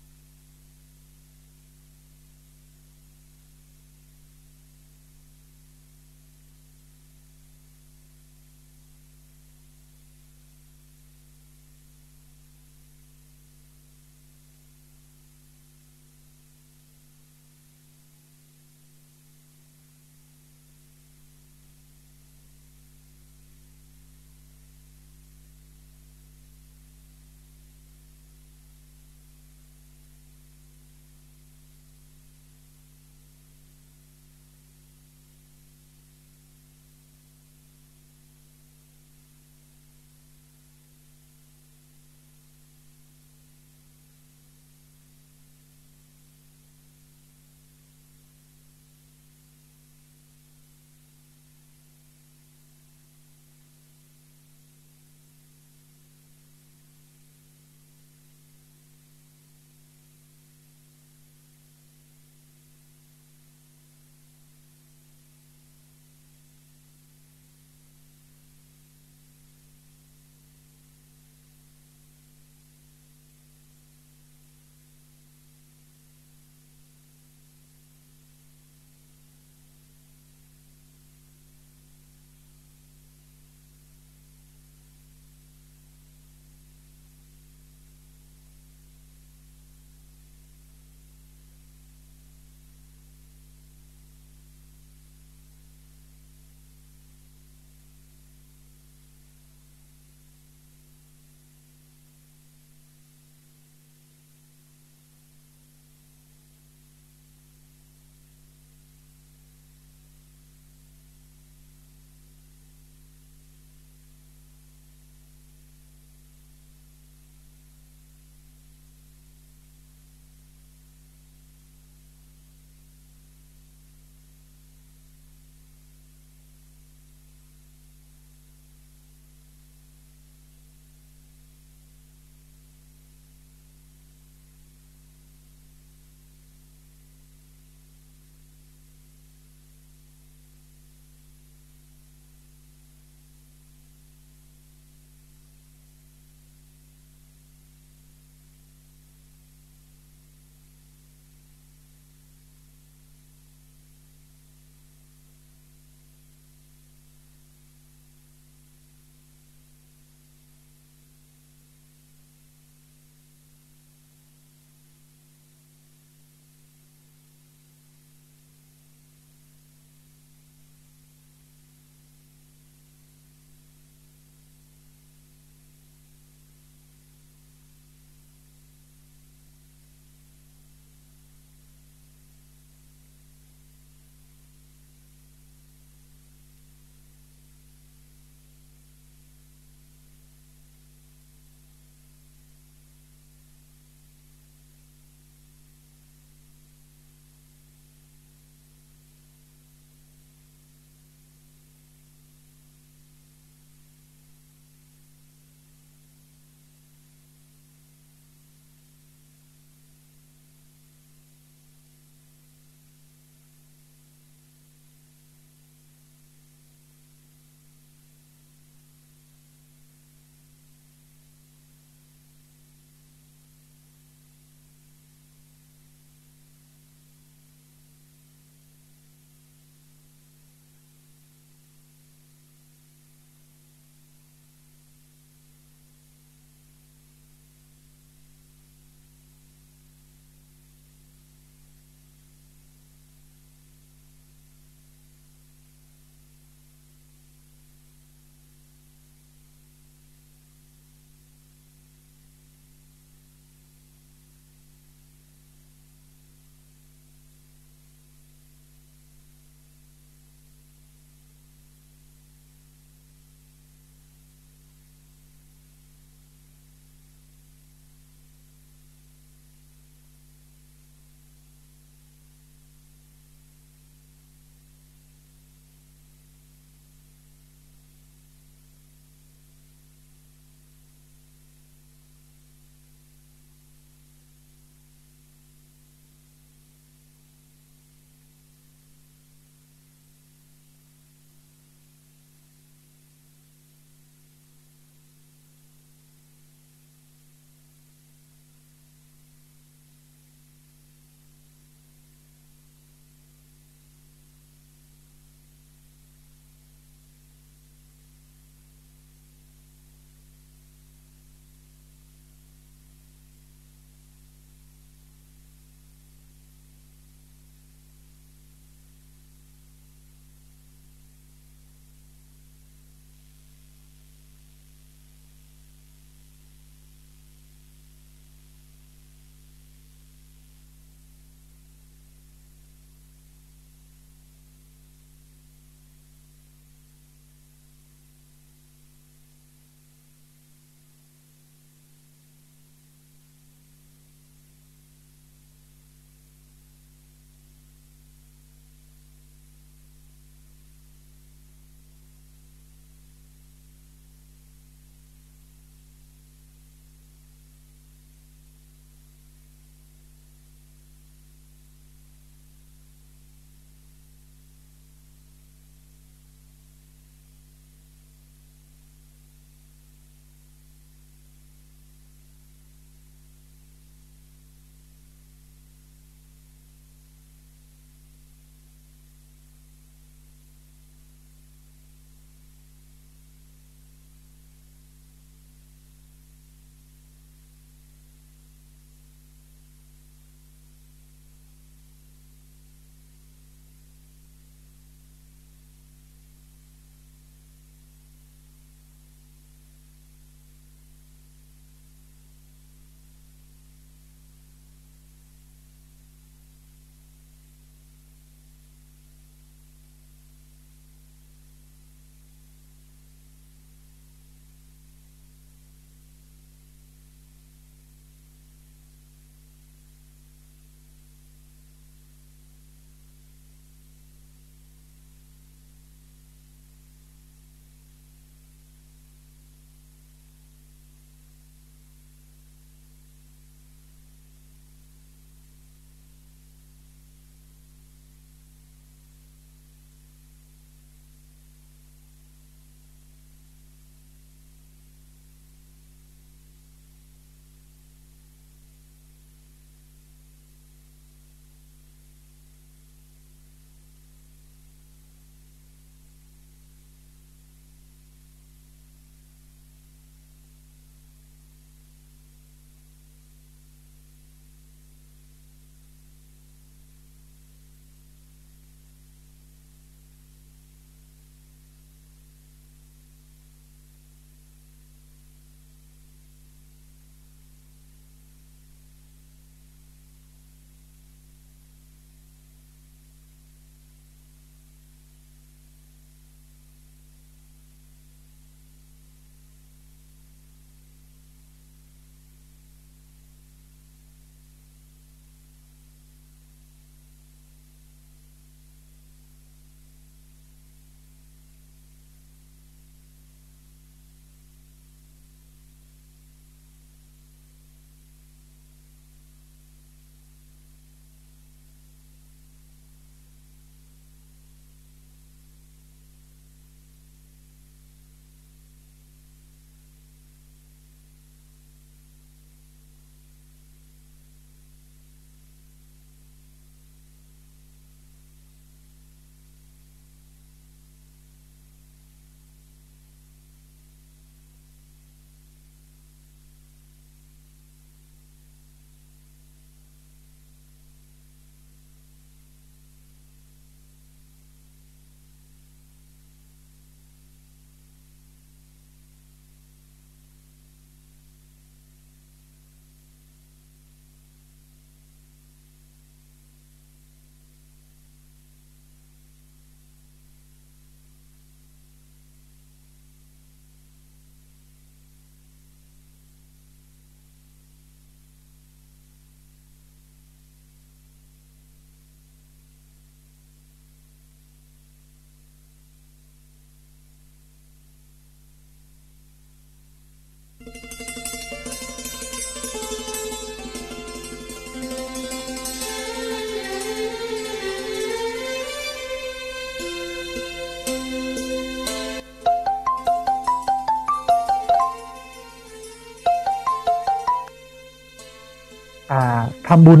Speaker 1: ทำบุญ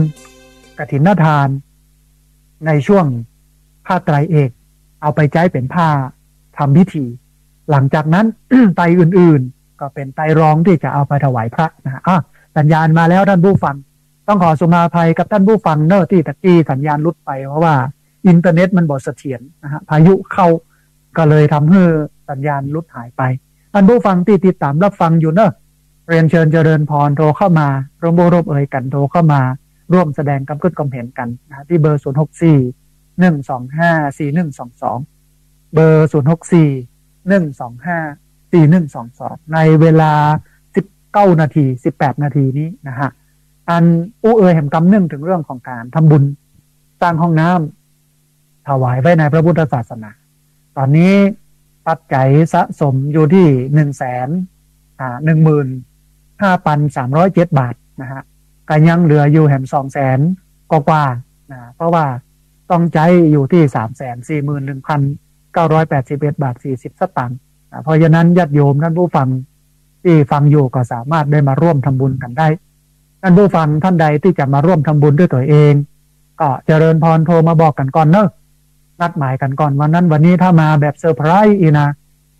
Speaker 1: กฐินทานในช่วงผ้าไตรเอกเอาไปใช้เป็นผ้าทำพิธีหลังจากนั้น ไตรอื่นๆก็เป็นไตรรองที่จะเอาไปถวายพระนะฮะสัญญาณมาแล้วท่านผู้ฟังต้องขอสุมาภัยกับท่านผู้ฟังเนอะที่ตะกี้สัญญาณหลุดไปเพราะว่าอินเทอร์เน็ตมันบ่เสถียรนะฮะพายุเข้าก็เลยทำให้สัญญาณหลุดหายไปท่านผู้ฟังที่ติดตามรับฟังอยู่เนอะเรียนเชิญเจริญพรโทรเข้ามาร่วมโบรบเอ่ยกันโทรเข้ามาร่วมแสดงความคิดความเห็นกันนะที่เบอร์064-125-4122เบอร์064-125-4122ในเวลา19 นาที18 นาทีนี้นะฮะอันเอ่ยแห่งกำนึงถึงเรื่องของการทำบุญสร้างห้องน้ำถวายไว้ในพระพุทธศาสนาตอนนี้ปัจจัยสะสมอยู่ที่15,307 บาทนะฮะก็ยังเหลืออยู่แห่ง200,000 กว่านะเพราะว่าต้องใจอยู่ที่ 341,981 บาท 40 สตางค์เพราะฉะนั้นญาติโยมท่านผู้ฟังที่ฟังอยู่ก็สามารถได้มาร่วมทำบุญกันได้ท่านผู้ฟังท่านใดที่จะมาร่วมทำบุญด้วยตัวเองก็เจริญพรโทรมาบอกกันก่อนเนอะนัดหมายกันก่อนวันนั้นวันนี้ถ้ามาแบบเซอร์ไพรส์อีนะ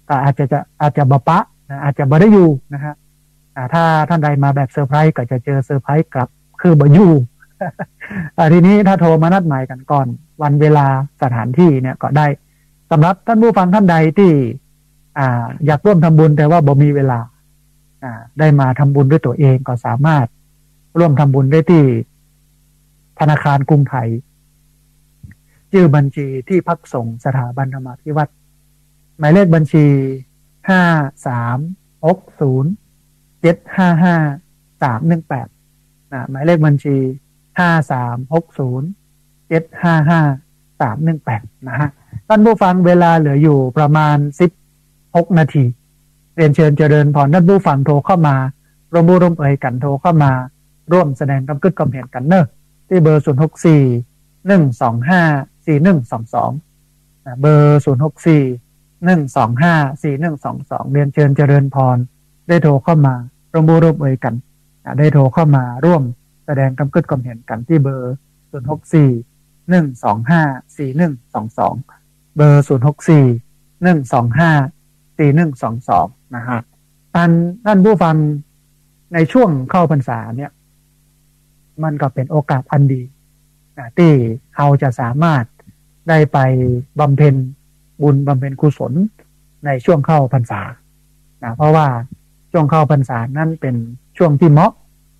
Speaker 1: ก็อาจจะบะปะนะอาจจะบ่ได้อยู่นะฮะถ้าท่านใดมาแบบเซอร์ไพรส์ก็จะเจอเซอร์ไพรส์กลับคือบ่อยู่ ทีนี้ถ้าโทรมานัดหมายกันก่อนวันเวลาสถานที่เนี่ยก็ได้สำหรับท่านผู้ฟังท่านใดที่อยากร่วมทำบุญแต่ว่าบ่มีเวลาได้มาทำบุญด้วยตัวเองก็สามารถร่วมทำบุญได้ที่ธนาคารกรุงไทยชื่อบัญชีที่พักสงฆ์สถาบันธรรมาภิวัตรหมายเลขบัญชี5360755-318หมายเลขบัญชี5360755-318นะฮะท่านผู้ฟังเวลาเหลืออยู่ประมาณ16 นาทีเรียนเชิญเจริญพรท่านผู้ฟังโทรเข้ามาร่วมเอ่ยกันโทรเข้ามาร่วมแสดงความคิดความเห็นกันเนอะที่เบอร์064-125-4122เบอร์064-125-4122เรียนเชิญเจริญพรได้โทรเข้ามาร่วมเอ่ยกันได้โทรเข้ามาร่วมแสดงความคิดความเห็นกันที่เบอร์064-125-4122เบอร์064-125-4122นะฮะท่านผู้ฟังในช่วงเข้าพรรษาเนี่ยมันก็เป็นโอกาสอันดีที่เราจะสามารถได้ไปบำเพ็ญบุญบำเพ็ญกุศลในช่วงเข้าพรรษาเพราะว่าช่วงเข้าพรรษานั้นเป็นช่วงที่เหมาะ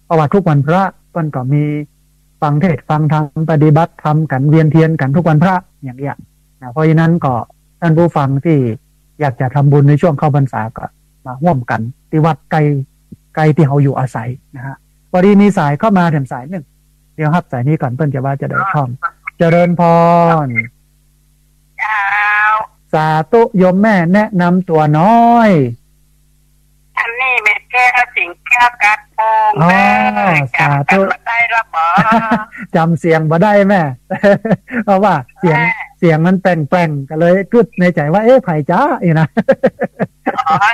Speaker 1: เพราะว่าทุกวันพระมันก็มีฟังเทศน์ฟังธรรมปฏิบัติธรรมกันเวียนเทียนกันทุกวันพระอย่างเงี้ยเพราะฉะนั้นก็ท่านผู้ฟังที่อยากจะทำบุญในช่วงเข้าพรรษาก็มาร่วมกันที่วัดไกลที่เราอยู่อาศัยนะฮะพอดีมีสายเข้ามาแถมสายหนึ่งเดี๋ยวครับสายนี้ก่อนเพิ่นจะว่าจะได้ช่องเจริญพรสาธุโยมแม่แนะนำตัวน้อย
Speaker 2: อันนี้แม่แก้วสิงแก้วกัดโป่งแม่สาธุได้ละบ่
Speaker 1: จำเสียงบ่ได้แม่เพราะว่าเสียงมันแป้งๆก็เลยกึดในใจว่าเอ๊ะไผจ้าอีนะ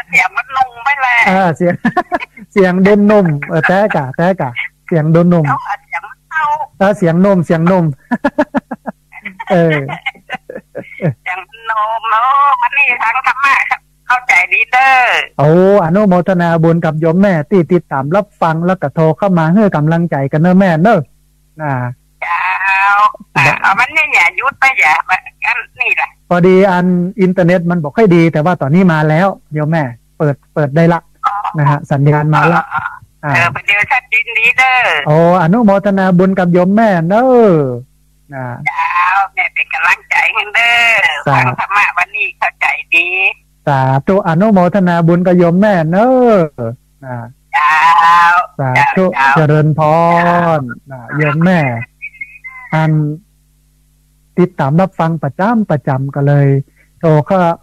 Speaker 2: เสียงมันนุ่มไปแล้ว
Speaker 1: เสียงดุนนุ่มแต่กะเสียงดุนนุ่มเสียงนุ่มเสียงนุ่ม
Speaker 2: เสียงนุ่มเนาะมันนี่ทางธรรมะเข้าใจดีเด้อ
Speaker 1: อนุโมทนาบุญกับโยมแม่ที่ติดตามรับฟังแล้วก็โทรเข้ามาให้กำลังใจกันเนอะแม่เนอะ
Speaker 2: มันเนี่ยอย่ายุดไปอย่ากันนี่แหละ
Speaker 1: พอดีอินเทอร์เน็ตมันบอกให้ดีแต่ว่าตอนนี้มาแล้วโยมแม่เปิดได้ละนะฮะสัญญาณมาละ
Speaker 2: ประเดี๋ยวชัดจริงดีเด้
Speaker 1: ออนุโมทนาบุญกับโยมแม่เนอะ
Speaker 2: แม่เป็นกำลังใจให้เด้อฟังธรรมะวันนี้เข้าใจดี
Speaker 1: สาธุอนุโมทนาบุญกับโยมแม่เนอะสาธุเจริญพรโยมแม่ติดตามรับฟังประจำก็เลยโทร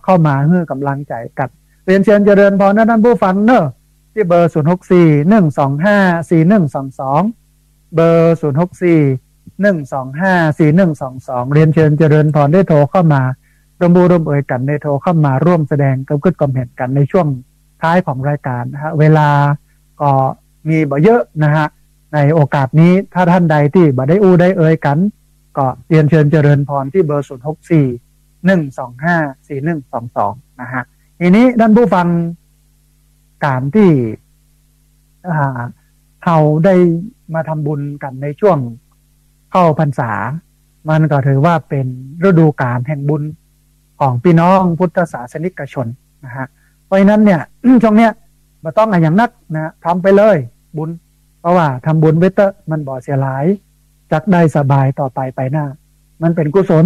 Speaker 1: เข้ามาให้กำลังใจกับเรียนเชิญเจริญพรท่านผู้ฟังเนอะที่เบอร์064-125-4122เบอร์064-125-4122เรียนเชิญเจริญพรได้โทรเข้ามาร่วมเอ่ยกันได้โทรเข้ามาร่วมแสดงความคิดความเห็นกันในช่วงท้ายของรายการนะฮะเวลาก็มีบ่เยอะนะฮะ ในโอกาสนี้ถ้าท่านใดที่บ่ได้อู้ได้เอ่ยกันก็เรียนเชิญเจริญพรที่เบอร์0641254122นะฮะทีนี้ท่านผู้ฟังการที่เราได้มาทำบุญกันในช่วงเข้าพรรษามันก็ถือว่าเป็นฤดูกาลแห่งบุญของพี่น้องพุทธศาสนิกชนนะฮะเพราะฉะนั้นเนี่ย ช่วงเนี้ยไม่ต้องอย่างนักนะทำไปเลยบุญเพราะว่าทำบุญไว้เตอะมันบ่เสียหลายจักได้สบายต่อไปไปหน้ามันเป็นกุศล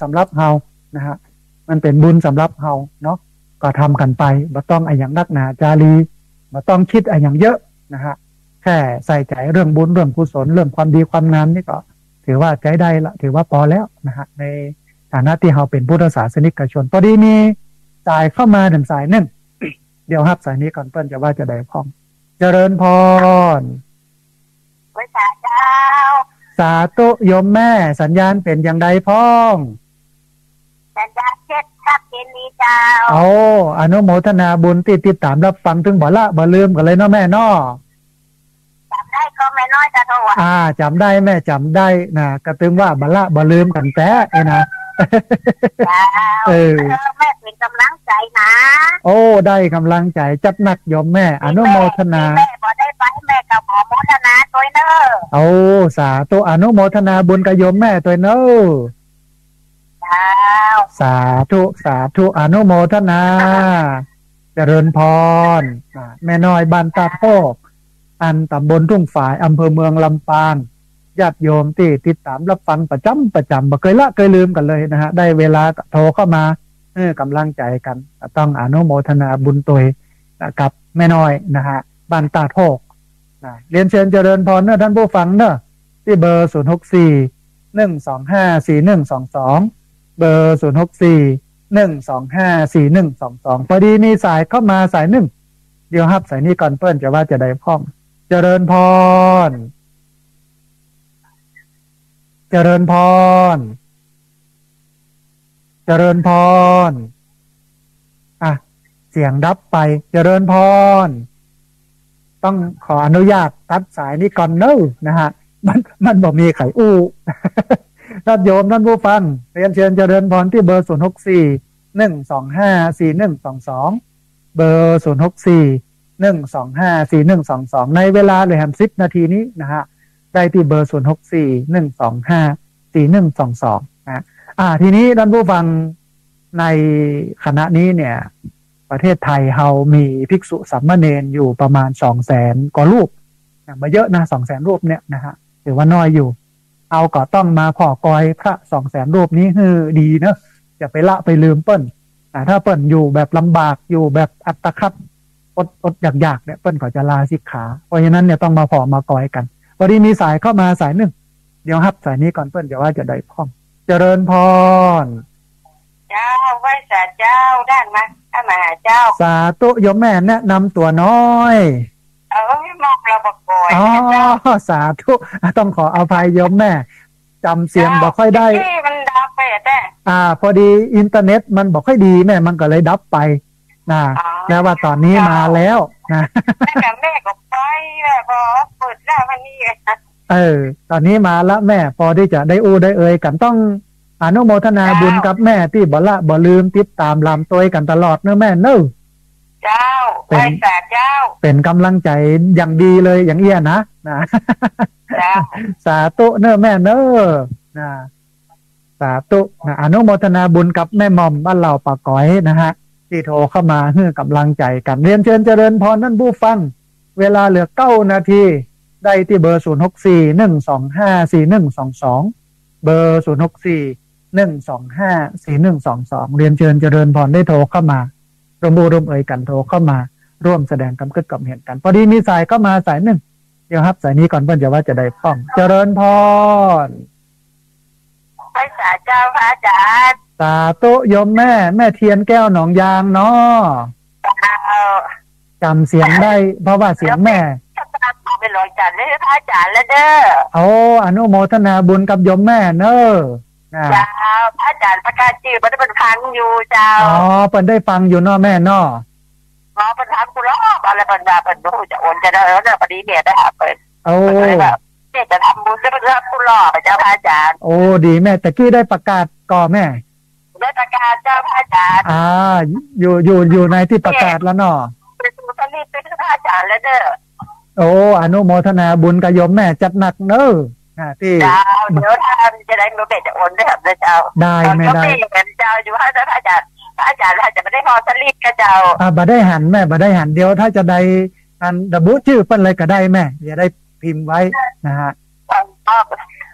Speaker 1: สำหรับเฮานะฮะมันเป็นบุญสำหรับเฮาเนาะก็ทำกันไปไม่ต้องอย่างนักหนาจารีไม่ต้องคิดอย่างเยอะนะฮะแค่ใส่ใจเรื่องบุญเรื่องกุศลเรื่องความดีความงามนี่ก็ถือว่าใจได้ละถือว่าพอแล้วนะฮะในฐานะที่เราเป็นพุทธศาสนิกชนพอดีมีสายเข้ามาหนึ่งสายหนึ่ง เดี๋ยวครับสายนี้ก่อนเปิ้ลจะว่าจะได้พ้องเจริญพร
Speaker 2: พระเจ้า
Speaker 1: สาธุโยมแม่สัญญาณเป็นอย่างใดพ้อง
Speaker 2: สัญญาณเช็ดครับเป็นนี้เจ้า
Speaker 1: อนุโมทนาบุญติดตามรับฟังถึงบ่ละบ่ลืมกันเลยเนาะแม่เนาะ
Speaker 2: จำได้ก็ไม่น้อยจะโทษ
Speaker 1: จำได้แม่จำได้นะกระตึงว่าบ่ละบ่ลืมกันแท้นะ
Speaker 2: แม่เป็นกำลังใจนะ
Speaker 1: ได้กำลังใจจัดหนักโยมแม่อนุโมทนา
Speaker 2: แม่บ่ได้ไปแม่กับหมอโมทนาตัวเนอ
Speaker 1: สาธุอนุโมทนาบุญกับโยมแม่ตัวเนอสาธุอนุโมทนาเจริญพรแม่น้อยบ้านตาโพกอันตำบลทุ่งฝายอำเภอเมืองลำปางญาติโยมที่ติดตามรับฟังประจำบ่เคยละเคยลืมกันเลยนะฮะได้เวลาโทรเข้ามากำลังใจกันต้องอนุโมทนาบุญตัวกับแม่น้อยนะฮะบ้านตาโพกเรียนเชิญเจริญพรเนอะท่านผู้ฟังเนอะที่เบอร์0641254122เบอร์0641254122พอดีมีสายเข้ามาสายหนึ่งเดี๋ยวครับสายนี้ก่อนเปิ้ลจะว่าจะได้พ้องเจริญพรเจริญพรเจริญพรเสียงดับไปเจริญพรต้องขออนุญาตตัดสายนี้ก่อนเนอะนะฮะมันบอกมีไข่อู้ท่านโยมท่านผู้ฟังเรียนเชิญเจริญพรที่เบอร์0641254122เบอร์0641254122ในเวลาเลยครับ10 นาทีนี้นะฮะได้ที่เบอร์0641254122นะทีนี้ท่านผู้ฟังในคณะนี้เนี่ยประเทศไทยเรามีภิกษุสามเณรอยู่ประมาณ 200,000 กว่ารูปมาเยอะนะ 200,000 รูปเนี่ยนะฮะถือว่าน้อยอยู่เอาก็ต้องมาขอกอยพระ 200,000 รูปนี้คือดีเนอะอย่าไปละไปลืมเปิ้ลถ้าเปิ้ลอยู่แบบลำบากอยู่แบบอัตคัดอดอยากเนี่ยเปิ้ลก็จะลาสิกขาเพราะฉะนั้นเนี่ยต้องมาขอมากอยกันพอดีมีสายเข้ามาสายหนึ่งเดี๋ยวครับสายนี้ก่อนเปิ้ลจะว่าจะได้พ้องเจริญพร
Speaker 2: เจ้าไหว้สาเจ้าด้านมามหาเจ้า
Speaker 1: สาธุโยมแม่แนะนำตัวน้อย
Speaker 2: มอกเราบอกก่
Speaker 1: อนสาธุต้องขออภัยโยมแม่จำเสียงบอกค่อยได้
Speaker 2: มันดับไปแต่
Speaker 1: พอดีอินเทอร์เน็ตมันบอกค่อยดีแม่มันก็เลยดับไปแล้วว่าตอนนี้มาแล้วนะ
Speaker 2: แม่ก็ไปแม่พอเปิดหน้าวันนี้
Speaker 1: ตอนนี้มาแล้วแม่พอที่จะได้ได้เอ่ยกันต้องอนุโมทนาบุญกับแม่ที่บ่ละบ่ลืมติดตามลำตัวกันตลอดเนอะแม่เนอะ
Speaker 2: เจ้าไปสาเจ้า
Speaker 1: เป็นกำลังใจอย่างดีเลยอย่างเอี้ยนะสาธุเนอะแม่เนอะสาธุอนุโมทนาบุญกับแม่หม่อมบ้านเราปากก้อยนะฮะที่โทรเข้ามาให้กำลังใจกันเรียนเชิญเจริญพรท่านผู้ฟังเวลาเหลือ9 นาทีได้ที่เบอร์0641254122เบอร์0641254122เรียนเชิญเจริญพรได้โทรเข้ามาร่วมเอ่ยกันโทรเข้ามาร่วมแสดงความคิดความเห็นกันพอดีมีสายเข้ามาสายหนึ่งเดี๋ยวครับสายนี้ก่อนเพื่อนจะว่าจะได้พ้องเจริญพร
Speaker 2: ไปสาเจ้าพระอาจารย์
Speaker 1: สาธุโยมแม่เทียนแก้วหนองยางเนาะจำเสียงได้เพราะว่าเสียงแม่
Speaker 2: ไปลอยจันทร์เลยพระอาจารย์แล้วเด้
Speaker 1: ออนุโมทนาบุญกับโยมแม่เนอะ
Speaker 2: เจ้าพระอาจารย์ประกาศชื่อมันได้เป็นฟังอยู่เจ้า
Speaker 1: เปิดได้ฟังอยู่เนาะแม่เนาะ
Speaker 2: เป็นฟังกูล้ออะไรเป็นดาเป็นดูจะโอนจะได้แล้วเนี่ยพอดีเมียได้เปิด
Speaker 1: โอ้
Speaker 2: ก็เลยแบบแม่จะทำบุญจะเป็นผู้หล่อพระเจ้าพระอาจารย์
Speaker 1: โอ้ดีแม่ตะกี้ได้ประกาศก่อแม่
Speaker 2: ได้ประกาศเจ้าพระอาจารย์
Speaker 1: อยู่ในที่ประกาศแล้วเนาะ
Speaker 2: เป็นสุสลิปเป็นพระอาจารย์แล้วเด้อ
Speaker 1: โอ้อนุโมทนาบุญกับโยมแม่จัดหนักเนอะที่
Speaker 2: เจ้าเดี๋ยวถ้าจะได้มาเบ็ดจะโอนได้ครับนะเจ้า
Speaker 1: ได้ไม่ได้
Speaker 2: เหมือนเจ้าอยู่พระอาจารย์ถ้าจะไม่ได้พอสลิปกับเจ้า
Speaker 1: บ่ได้หันแม่บ่ได้หันเดียวถ้าจะได้อันระบุชื่อเปิ้นเลยก็ได้แม่อย่าได้พิมพ์ไว้นะฮะ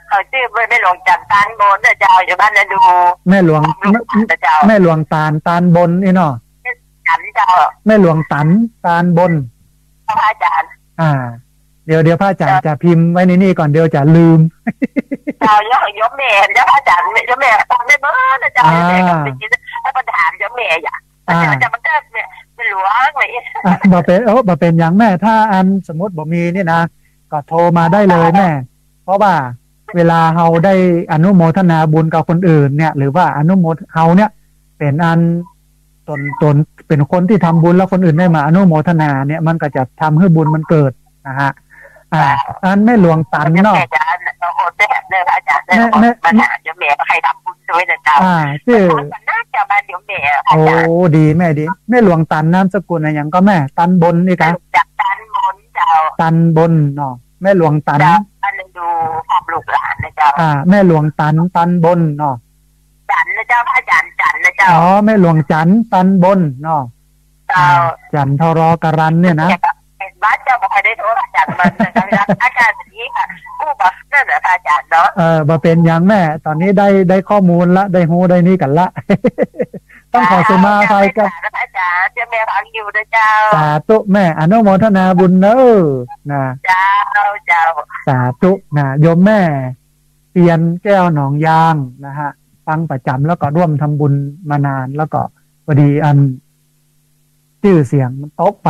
Speaker 2: เขาชื่อไม่หลวงจันทร์ตานโบนนะเจ้าอยู่บ้านนะดู
Speaker 1: แม่หลวง
Speaker 2: เจ้า
Speaker 1: แม่หลวงตาลบนนี่เนาะ
Speaker 2: จันเจ้า
Speaker 1: แม่หลวงตาลบน
Speaker 2: พระอาจารย์
Speaker 1: เดี๋ยวพระอาจารย์จะพิมพ์ไว้ในนี่ก่อนเดี๋ยวจะลืม
Speaker 2: เจ้ายกแม่เจ้าพระอาจารย์ยกแม่ตอนได้เมื่อนะเจ้าแม่ก็ไปกินแล้วปัญหายกแม่อย่าจะมันก็เป็นหลวงเลย
Speaker 1: บ่เป็นอย่างแม่ถ้าอันสมมติบ่มีนี่นะก็โทรมาได้เลยแม่เพราะว่าเวลาเฮาได้อนุโมทนาบุญกับคนอื่นเนี่ยหรือว่าอนุโมทเฮาเนี่ยเป็นอันตนเป็นคนที่ทำบุญแล้วคนอื่นได้มาอนุโมทนาเนี่ยมันก็จะทำให้บุญมันเกิดนะฮะอันแม่หลวงตันเนาะ
Speaker 2: อาจารย์โอ้ได้เลยอาจารย์ได้ปัญหายกแม่ใครทำบุญช่วยนะเจ้า
Speaker 1: ชื่อ
Speaker 2: น่าจะมาเดี๋ยวแม่
Speaker 1: โอ้ดีแม่ดีแม่หลวงตันนามสกุลอะไรอย่างก็แม่ตันบนนี่ครับ
Speaker 2: ตันบนเจ้า
Speaker 1: ตันบนเนาะแม่หลวงตัน
Speaker 2: อันนึงดูความลูกหลานนะเจ้า
Speaker 1: แม่หลวงตันบนเนาะ
Speaker 2: จันนะเจ้าพระอาจารย์จันนะเจ้า
Speaker 1: อ๋อแม่หลวงจันตันบนเนาะจันทรกรันเนี่ยนะ
Speaker 2: เป็นบ้านเจ้าบอกให้ได้โทรอาจารย์มันนะครับอาจารย์นี้ค่ะผู้บอกนั่นแหละอาจารย์เนาะ
Speaker 1: บ่เป็นอย่างแม่ตอนนี้ได้ข้อมูลละได้ฮู้ได้นี่กันละต้องขอสมาภัยกับ
Speaker 2: อาจารย์จะแม่ฟังอยู่นะเจ้า
Speaker 1: สาธุแม่อนุโมทนาบุญเนอะนะ
Speaker 2: เจ้า
Speaker 1: สาธุนะโยมแม่เตียนแก้วหนองยางนะฮะฟังประจำแล้วก็ร่วมทำบุญมานานแล้วก็พอดีอันชื่อเสียงมันตกไป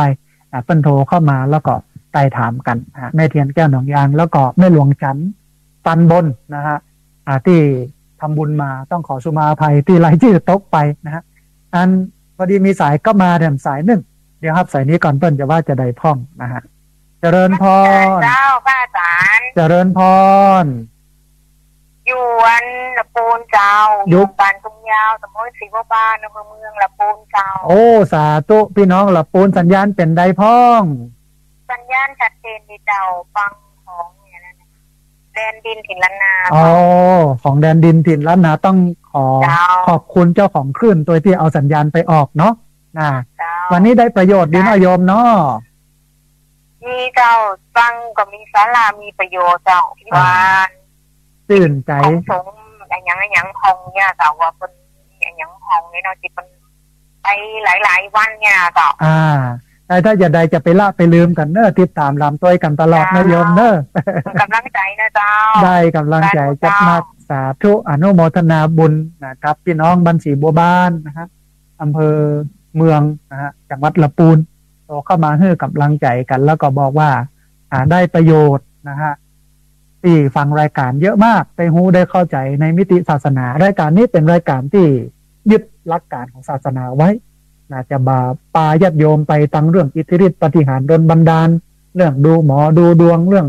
Speaker 1: เปิ้นโทรเข้ามาแล้วก็ไต่ถามกันแม่เทียนแก้วหนองยางแล้วก็แม่หลวงจันตันบนนะฮะที่ทำบุญมาต้องขอสุมาภัยที่รายชื่อตกไปนะฮะอันพอดีมีสายก็มาเดี๋ยวสายหนึ่งเดี๋ยวครับสายนี้ก่อนเปิ้นจะว่าจะได้พ่องนะฮะเจริญพร
Speaker 2: เจ้าพระอาจารย์
Speaker 1: เจริญพร
Speaker 2: อยู่วันละปูนเจ้าอยู่บ้านทุ่งยาวตำบลศรีบัวบานอำเภอเมืองละปูนเจ้า
Speaker 1: โอ้สาธุพี่น้องละปูนสัญญาณเป็นใดพ้อง
Speaker 2: สัญญาณชัดเจนดีเจ้าฟังของเนี่ยนะแดนดินถิ่นล้านนา
Speaker 1: อ๋อของแดนดินถิ่นล้านนาต้องขอบคุณเจ้าของคลื่นตัวที่เอาสัญญาณไปออกเนาะวันนี้ได้ประโยชน์ดีนะโยมเนาะ
Speaker 2: มีเจ้าฟังก็มีสาระมีประโยชน์เจ้าที่ว่า
Speaker 1: ตื่นใจ
Speaker 2: สงอย่างพองเนี่ยแต่ว่าเป็นอย่างพองเนี่ยเนาะที่เป็นไปหลายวันเนี่ยต่อ
Speaker 1: แต่ถ้าจะใดจะไปละไปลืมกันเนอะติดตามลำต้อยกันตลอดนะโยมเนอะ
Speaker 2: กำลังใจนะเจ้า
Speaker 1: ได้กำลังใจจัดมากสาธุอนุโมทนาบุญนะครับพี่น้องบ้านศรีบัวบานนะครับอำเภอเมืองนะฮะจังหวัดลำพูนโตเข้ามาให้กำลังใจกันแล้วก็บอกว่าได้ประโยชน์นะฮะที่ฟังรายการเยอะมากได้รู้ได้เข้าใจในมิติศาสนารายการนี้เป็นรายการที่ยึดหลักการของศาสนาไว้น่าจะบาปาญาติโยมไปตั้งเรื่องอิทธิฤทธิปฏิหารย์ดลบันดาลเรื่องดูหมอดูดวงเรื่อง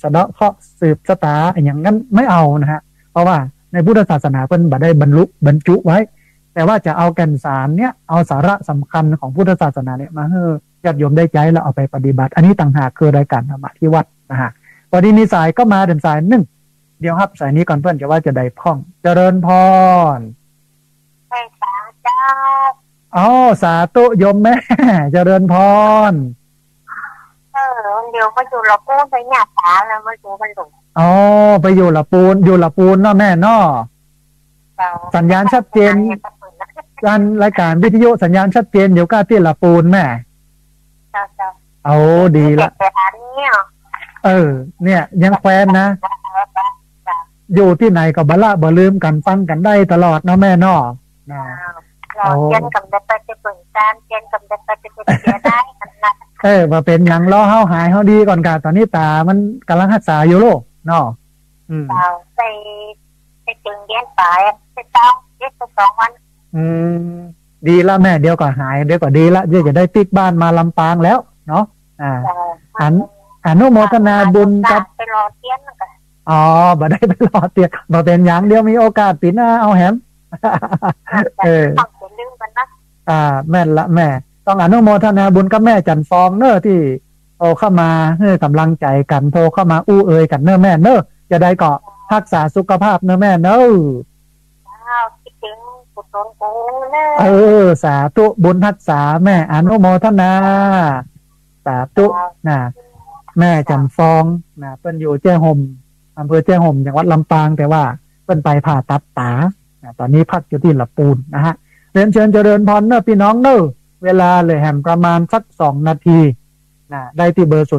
Speaker 1: สะเดาะเคราะห์สืบชะตาอย่างนั้นไม่เอานะฮะเพราะว่าในพุทธศาสนาเพิ่นบ่ได้บรรจุไว้แต่ว่าจะเอาแก่นสารเนี่ยเอาสาระสำคัญของพุทธศาสนาเนี่ยมาให้ญาติโยมได้ใจแล้วเอาไปปฏิบัติอันนี้ต่างหากคือรายการธรรมะที่วัดนะฮะพอดีมีสายก็มาเดินสายหนึ่งเดี๋ยวครับสายนี้ก่อนเพื่อนจะว่าจะได้พ่องเจริญพร
Speaker 2: สาเจ้า
Speaker 1: สาธุโยมแม่เจริญพร
Speaker 2: เดี๋ยวมาอยู่ละปูนไปหยาตาแล้วมาอยู่มันหลง
Speaker 1: ไปอยู่ละปูนเนาะแม่เนาะสัญญาณชัดเจนการรายการวิทยุสัญญาณชัดเจนเดี๋ยวก้าที่ละปูนแม่ดีละเนี่ยยังแควนนะอยู่ที่ไหนก็บละบ่ลืมกันฟังกันได้ตลอดเนาะแม่เนาะ
Speaker 2: เย็นกับได้ไปจะเปิดการเย็นกับได้ไปจะเปิดได้
Speaker 1: มาเป็นหยังล้อเฮาหายเฮาดีก่อนกาตอนนี้ตามันกำลังรักษาอยู่โลกเนาะ
Speaker 2: ไปจึงเย็นไปไป2 วัน
Speaker 1: ดีละแม่เดี๋ยวก็หายเดี๋ยวก็ดีละเดี๋ยวจะได้ติ๊กบ้านมาลำปางแล้วเนาะ อนุโมทนาบุญกับ
Speaker 2: ไปรอเทียนกัน
Speaker 1: อ๋อบ่ได้ไปรอเตียบ่เป็นอย่างเดียวมีโอกาสปีหน้าเอาแหม
Speaker 2: ต้องเป็นลืมกันนะ
Speaker 1: แม่นละแม่ต้องอนุโมทนาบุญกับแม่จันฟองเนอะที่โทรเข้ามาให้กำลังใจกันโทรเข้ามาอู้เอ่ยกันเนอะแม่เนอะจะได้เกาะรักษาสุขภาพเนอะแม่เนอะ
Speaker 2: คิดถึงกุศลกูเน
Speaker 1: อะสาธุบุญรักษาแม่อนุโมทนาสาธุนะแม่จันฟองนะเปิ้นอยู่แจ้ห่มอำเภอแจ้ห่มจังหวัดลำปางแต่ว่าเปิ้นไปผ่าตัดตาตอนนี้พักอยู่ที่ละปูนนะฮะเรียนเชิญเจริญพรเนอะพี่น้องเนอะเวลาเลยแหมประมาณสัก2 นาทีนะได้ที่เบอร์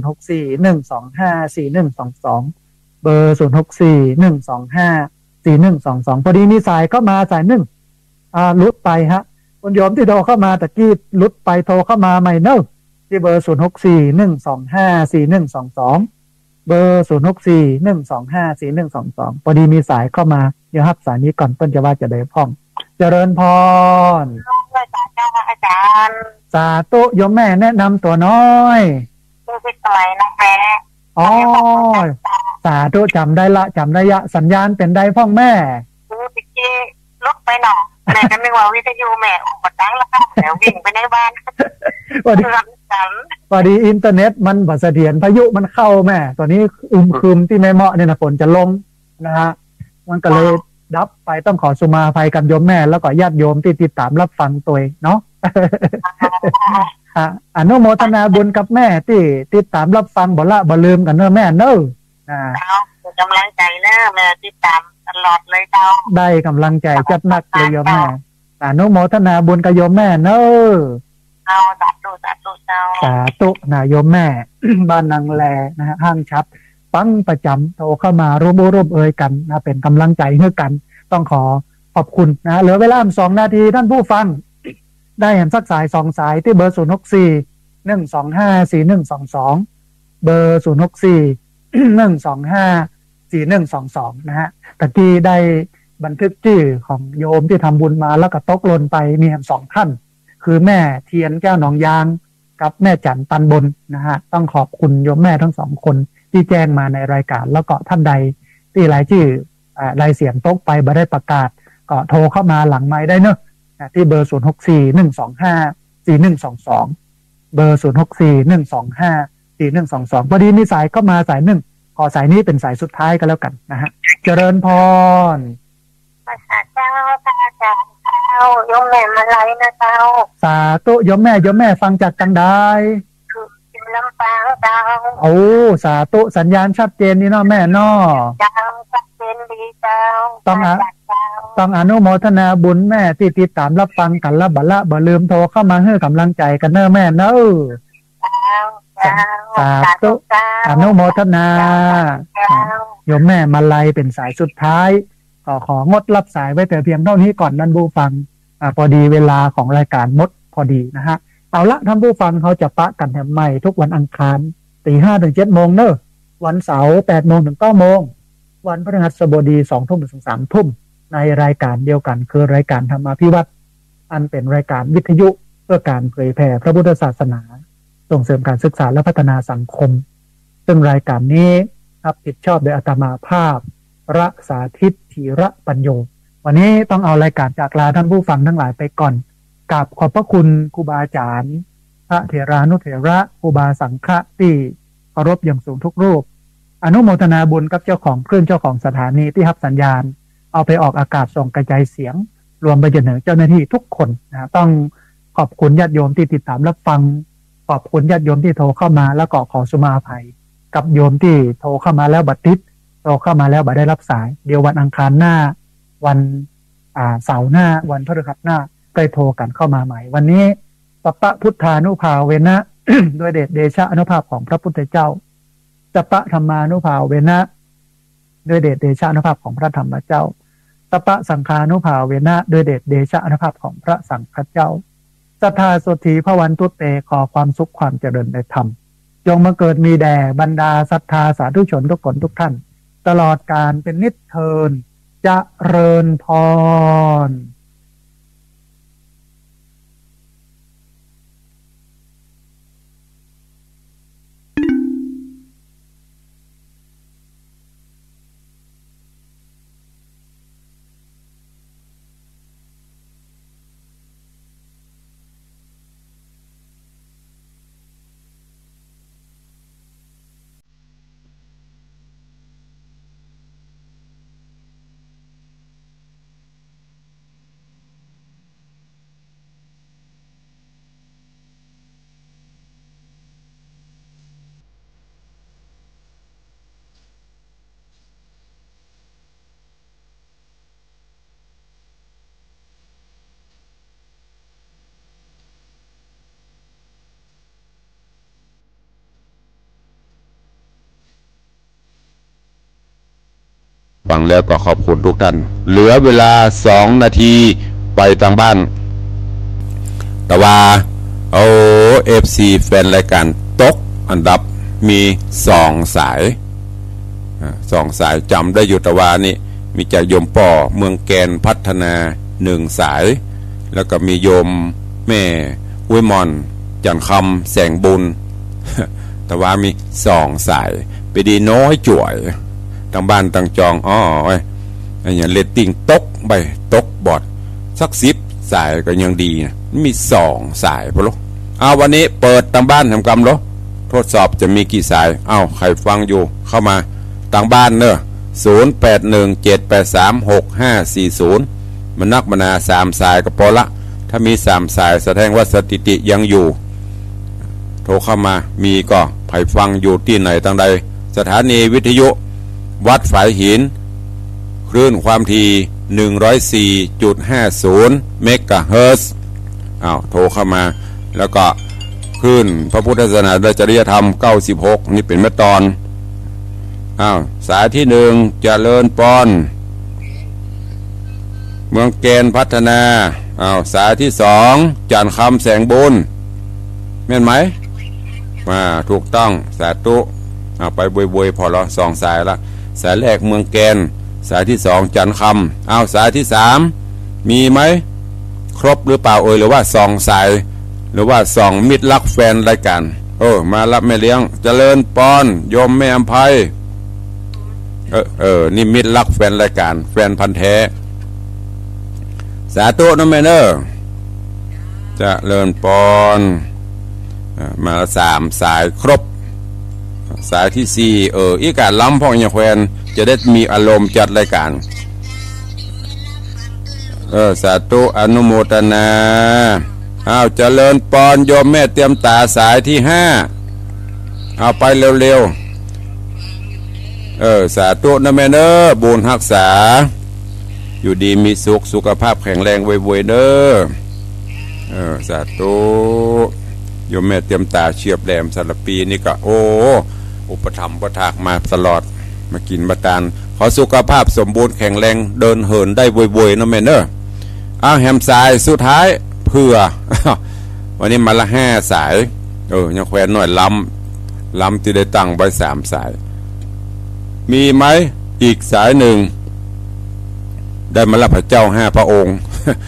Speaker 1: 0641254122เบอร์0641254122พอดีมีสายเข้ามาสายหนึ่งลุดไปฮะคุณโยมที่โทรเข้ามาตะกี้ลุดไปโทรเข้ามาใหม่เนอะที่เบอร์0641254122เบอร์0641254122พอดีมีสายเข้ามาเดี๋ยวรับสายนี้ก่อนเปิ้นจะว่าจะได้พร้อมเจริญพร
Speaker 2: อาจารย์
Speaker 1: สาธุโยมแม่แนะนำตัวน้อย
Speaker 2: ชื่อพิสมัยน้องแม่
Speaker 1: อ๋อสาธุจำได้ละจำได้ยะสัญญาณเป็นได้พ่องแม่
Speaker 2: พี่เจลุกไปหน่อแม่ก็นึกว่าวิทยุแม่ออกดังแล้วค่ะแล้ววิ่งไปในบ้าน
Speaker 1: พอดีอินเทอร์เน็ตมันบ่เสถียรพายุมันเข้าแม่ตอนนี้คืมที่ไม่เหมาะเนี่ยนะฝนจะลงนะฮะมันก็เลยดับไปต้องขอสุมาภัยกับโยมแม่แล้วก็ญาติโยมที่ติดตามรับฟังตัวเนาะอนุโมทนาบุญกับแม่ที่ติดตามรับฟังบ่ละบ่ลืมกันเนอะแม่เนอะ
Speaker 2: กำลังใจเนอะแม่ติดตามตลอดเลยเจ้า
Speaker 1: ได้กำลังใจจัดหนักเลยโยมแม่อนุโมทนาบุญกับโยมแม่เนอะ
Speaker 2: สาธุเจ้า
Speaker 1: สาธุนะโยมแม่ บ้านนางแลนะฮะห้างชัดปังประจำโทรเข้ามาร่วมเอ่ยกันนะเป็นกำลังใจให้กันต้องขอขอบคุณนะเหลือเวลา2 นาทีท่านผู้ฟังได้เห็นสักสาย2 สายที่เบอร์0641254122เบอร์0641254122นะฮะตะกี้ได้บันทึกชื่อของโยมที่ทำบุญมาแล้วก็ตกหล่นไปมีแค่2 ท่านคือแม่เทียนแก้วหนองยางกับแม่จันตันบนนะฮะต้องขอบคุณโยมแม่ทั้ง2 คนที่แจ้งมาในรายการแล้วก็ท่านใดที่รายชื่อรายเสียงตกไปบ่ได้ประกาศก็โทรเข้ามาหลังไมค์ได้เนอะที่เบอร์0641254122เบอร์0641254122พอดีมีสายเข้ามาสายหนึ่งขอสายนี้เป็นสายสุดท้ายก็แล้วกันนะฮะเจริญพร
Speaker 2: ภาษาเจ้าอาจารย์โยมแม่มาไลนะเจ้า
Speaker 1: สาธุโยมแม่ฟังจากจังใด
Speaker 2: อยู่ลำปางเจ้า
Speaker 1: โอ้สาธุสัญญาณชัดเจนนี่เนาะแม่เนาะ
Speaker 2: เจ้าชัดเจนดีเจ้า
Speaker 1: ต้องอนุโมทนาบุญแม่ที่ติดตามรับฟังกันละบ่ลืมโทรเข้ามาให้กำลังใจกันเนอะแม่เนอะสาธุอนุโมทนาโยมแม่มาไลเป็นสายสุดท้ายของดรับสายไว้แต่เพียงเท่านี้ก่อนท่านผู้ฟังพอดีเวลาของรายการมดพอดีนะฮะเอาละท่านผู้ฟังเขาจะปะกันแถมใหม่ทุกวันอังคาร 5:00 ถึง 7:00 เนอะวันเสาร์ 8:00 ถึง 9:00 วันพฤหัสบดี 2:00 ถึง 3:00 ในรายการเดียวกันคือรายการธรรมาภิวัตน์อันเป็นรายการวิทยุเพื่อการเผยแผ่พระพุทธศาสนาส่งเสริมการศึกษาและพัฒนาสังคมซึ่งรายการนี้รับผิดชอบโดยอาตมาภาพระสาธิตธีระปัญโยวันนี้ต้องเอารายการจากลาท่านผู้ฟังทั้งหลายไปก่อนกราบขอบพระคุณครูบาอาจารย์พระเถรานุเถระครูบาสังฆะที่เคารพอย่างสูงทุกรูปอนุโมทนาบุญกับเจ้าของคลื่นเจ้าของสถานีที่รับสัญญาณเอาไปออกอากาศส่งกระจายเสียงรวมไปจนถึงเจ้าหน้าที่ทุกคนนะต้องขอบคุณญาติโยมที่ติดตามรับฟังขอบคุณญาติโยมที่โทรเข้ามาแล้วก็ขอสุมาภัยกับโยมที่โทรเข้ามาแล้วบัดติดโทรเข้ามาแล้วบัดได้รับสายเดี๋ยววันอังคารหน้าวันเสาร์หน้าวันพฤหัสหน้าก็โทรกันเข้ามาใหม่วันนี้สัพพพุทธานุภาเวนะ ด้วยเดชะอนุภาพของพระพุทธเจ้าสัพพธรรมานุภาเวนะด้วยเดชะอนุภาพของพระธรรมเจ้าสัพพสังฆานุภาเวนะด้วยเดชะอนุภาพของพระสังฆเจ้าสัทธาโสธีภวันตุเตขอความสุขความเจริญในธรรมจงมาเกิดมีแด่บรรดาศรัทธาสาธุชนทุกคนทุกท่านตลอดการเป็นนิจเทินเจริญพร
Speaker 4: ฟังแล้วก็ขอบคุณทุกท่านเหลือเวลา2 นาทีไปทางบ้านแต่ว่าFC แฟนรายการตกอันดับมี2 สาย2 สายจำได้อยู่แต่ว่านี่มีจากโยมป่อเมืองแกนพัฒนา1 สายแล้วก็มีโยมแม่ห้วยมอนจันคำแสงบุญ แต่ว่ามี2 สายไปดีน้อยจ่วยทางบ้านต่างจองอย่างเลตติ้งตกไปตกบอดสัก10 สายก็ยังดีนะมี2 สายพอลูกวันนี้เปิดทางบ้านทำกรรมเหรอทดสอบจะมีกี่สายใครฟังอยู่เข้ามาทางบ้านเนอะ0817836540มันนักมนา3 สายก็พอละถ้ามี3 สายแสดงว่าสถิติยังอยู่โทรเข้ามามีก็ใครฟังอยู่ที่ไหนทางใดสถานีวิทยุวัดฝายหินคลื่นความถี่ 104.50 เมกะเฮิรตซ์โทรเข้ามาแล้วก็คลื่นพระพุทธศาสนาและจริยธรรม96นี่เป็นแม่ตอนสายที่1เจริญปอนเมืองแกนพัฒนาสายที่2จันคำแสงบุญแม่นไหมถูกต้องสาธุไปบวยๆพอละ2 สายละสายแรกเมืองแกนสายที่2จันคำสายที่3มีไหมครบหรือเปล่าหรือว่า2 สายหรือว่า2 มิตรรักแฟนรายการมารับแม่เลี้ยงเจริญปอนโยมแม่อภัยนี่มิตรรักแฟนรายการแฟนพันธุ์แท้สาธุนะแม่เนอเจริญปอนมา3 สายครบสายที่4อีกการล้ำพ่อเนี่ยแฟนจะได้มีอารมณ์จัดรายการสาธุอนุโมทนาเจริญปอนโยมแม่เตรียมตาสายที่5ไปเร็วๆสาธุนะแม่เนอบุญรักษาอยู่ดีมีสุขภาพแข็งแรงไวๆเด้อสาธุโยมแม่เตรียมตาเฉียบแหลมสารปีนี่ก็อุปถัมภ์ประทากมาตลอดมากินมาทานขอสุขภาพสมบูรณ์แข็งแรงเดินเหินได้ไวๆนะแม่เนอแฮมสายสุดท้ายเพื่อ วันนี้มาละ5 สายยังแขวนหน่อยลำที่ได้ตั้งไว้3 สายมีไหมอีกสายหนึ่งได้มาละพระเจ้า5 พระองค์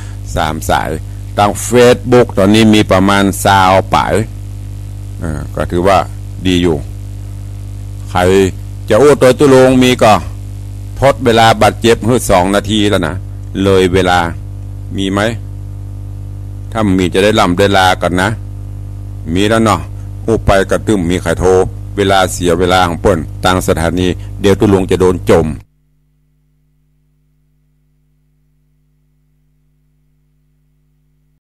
Speaker 4: 3 สายทางเฟซบุ๊กตอนนี้มีประมาณ20 ป่ายก็ถือว่าดีอยู่ใครจะตัวตุลงมีก็ทดเวลาบาดเจ็บ2 นาทีแล้วนะเลยเวลามีไหมถ้ามีจะได้ลำได้ลากันนะมีแล้วเนาะไปกระตึมมีใครโทรเวลาเสียเวลาของเปิ้นต่างสถานีเดี๋ยวตุลงจะโดนจม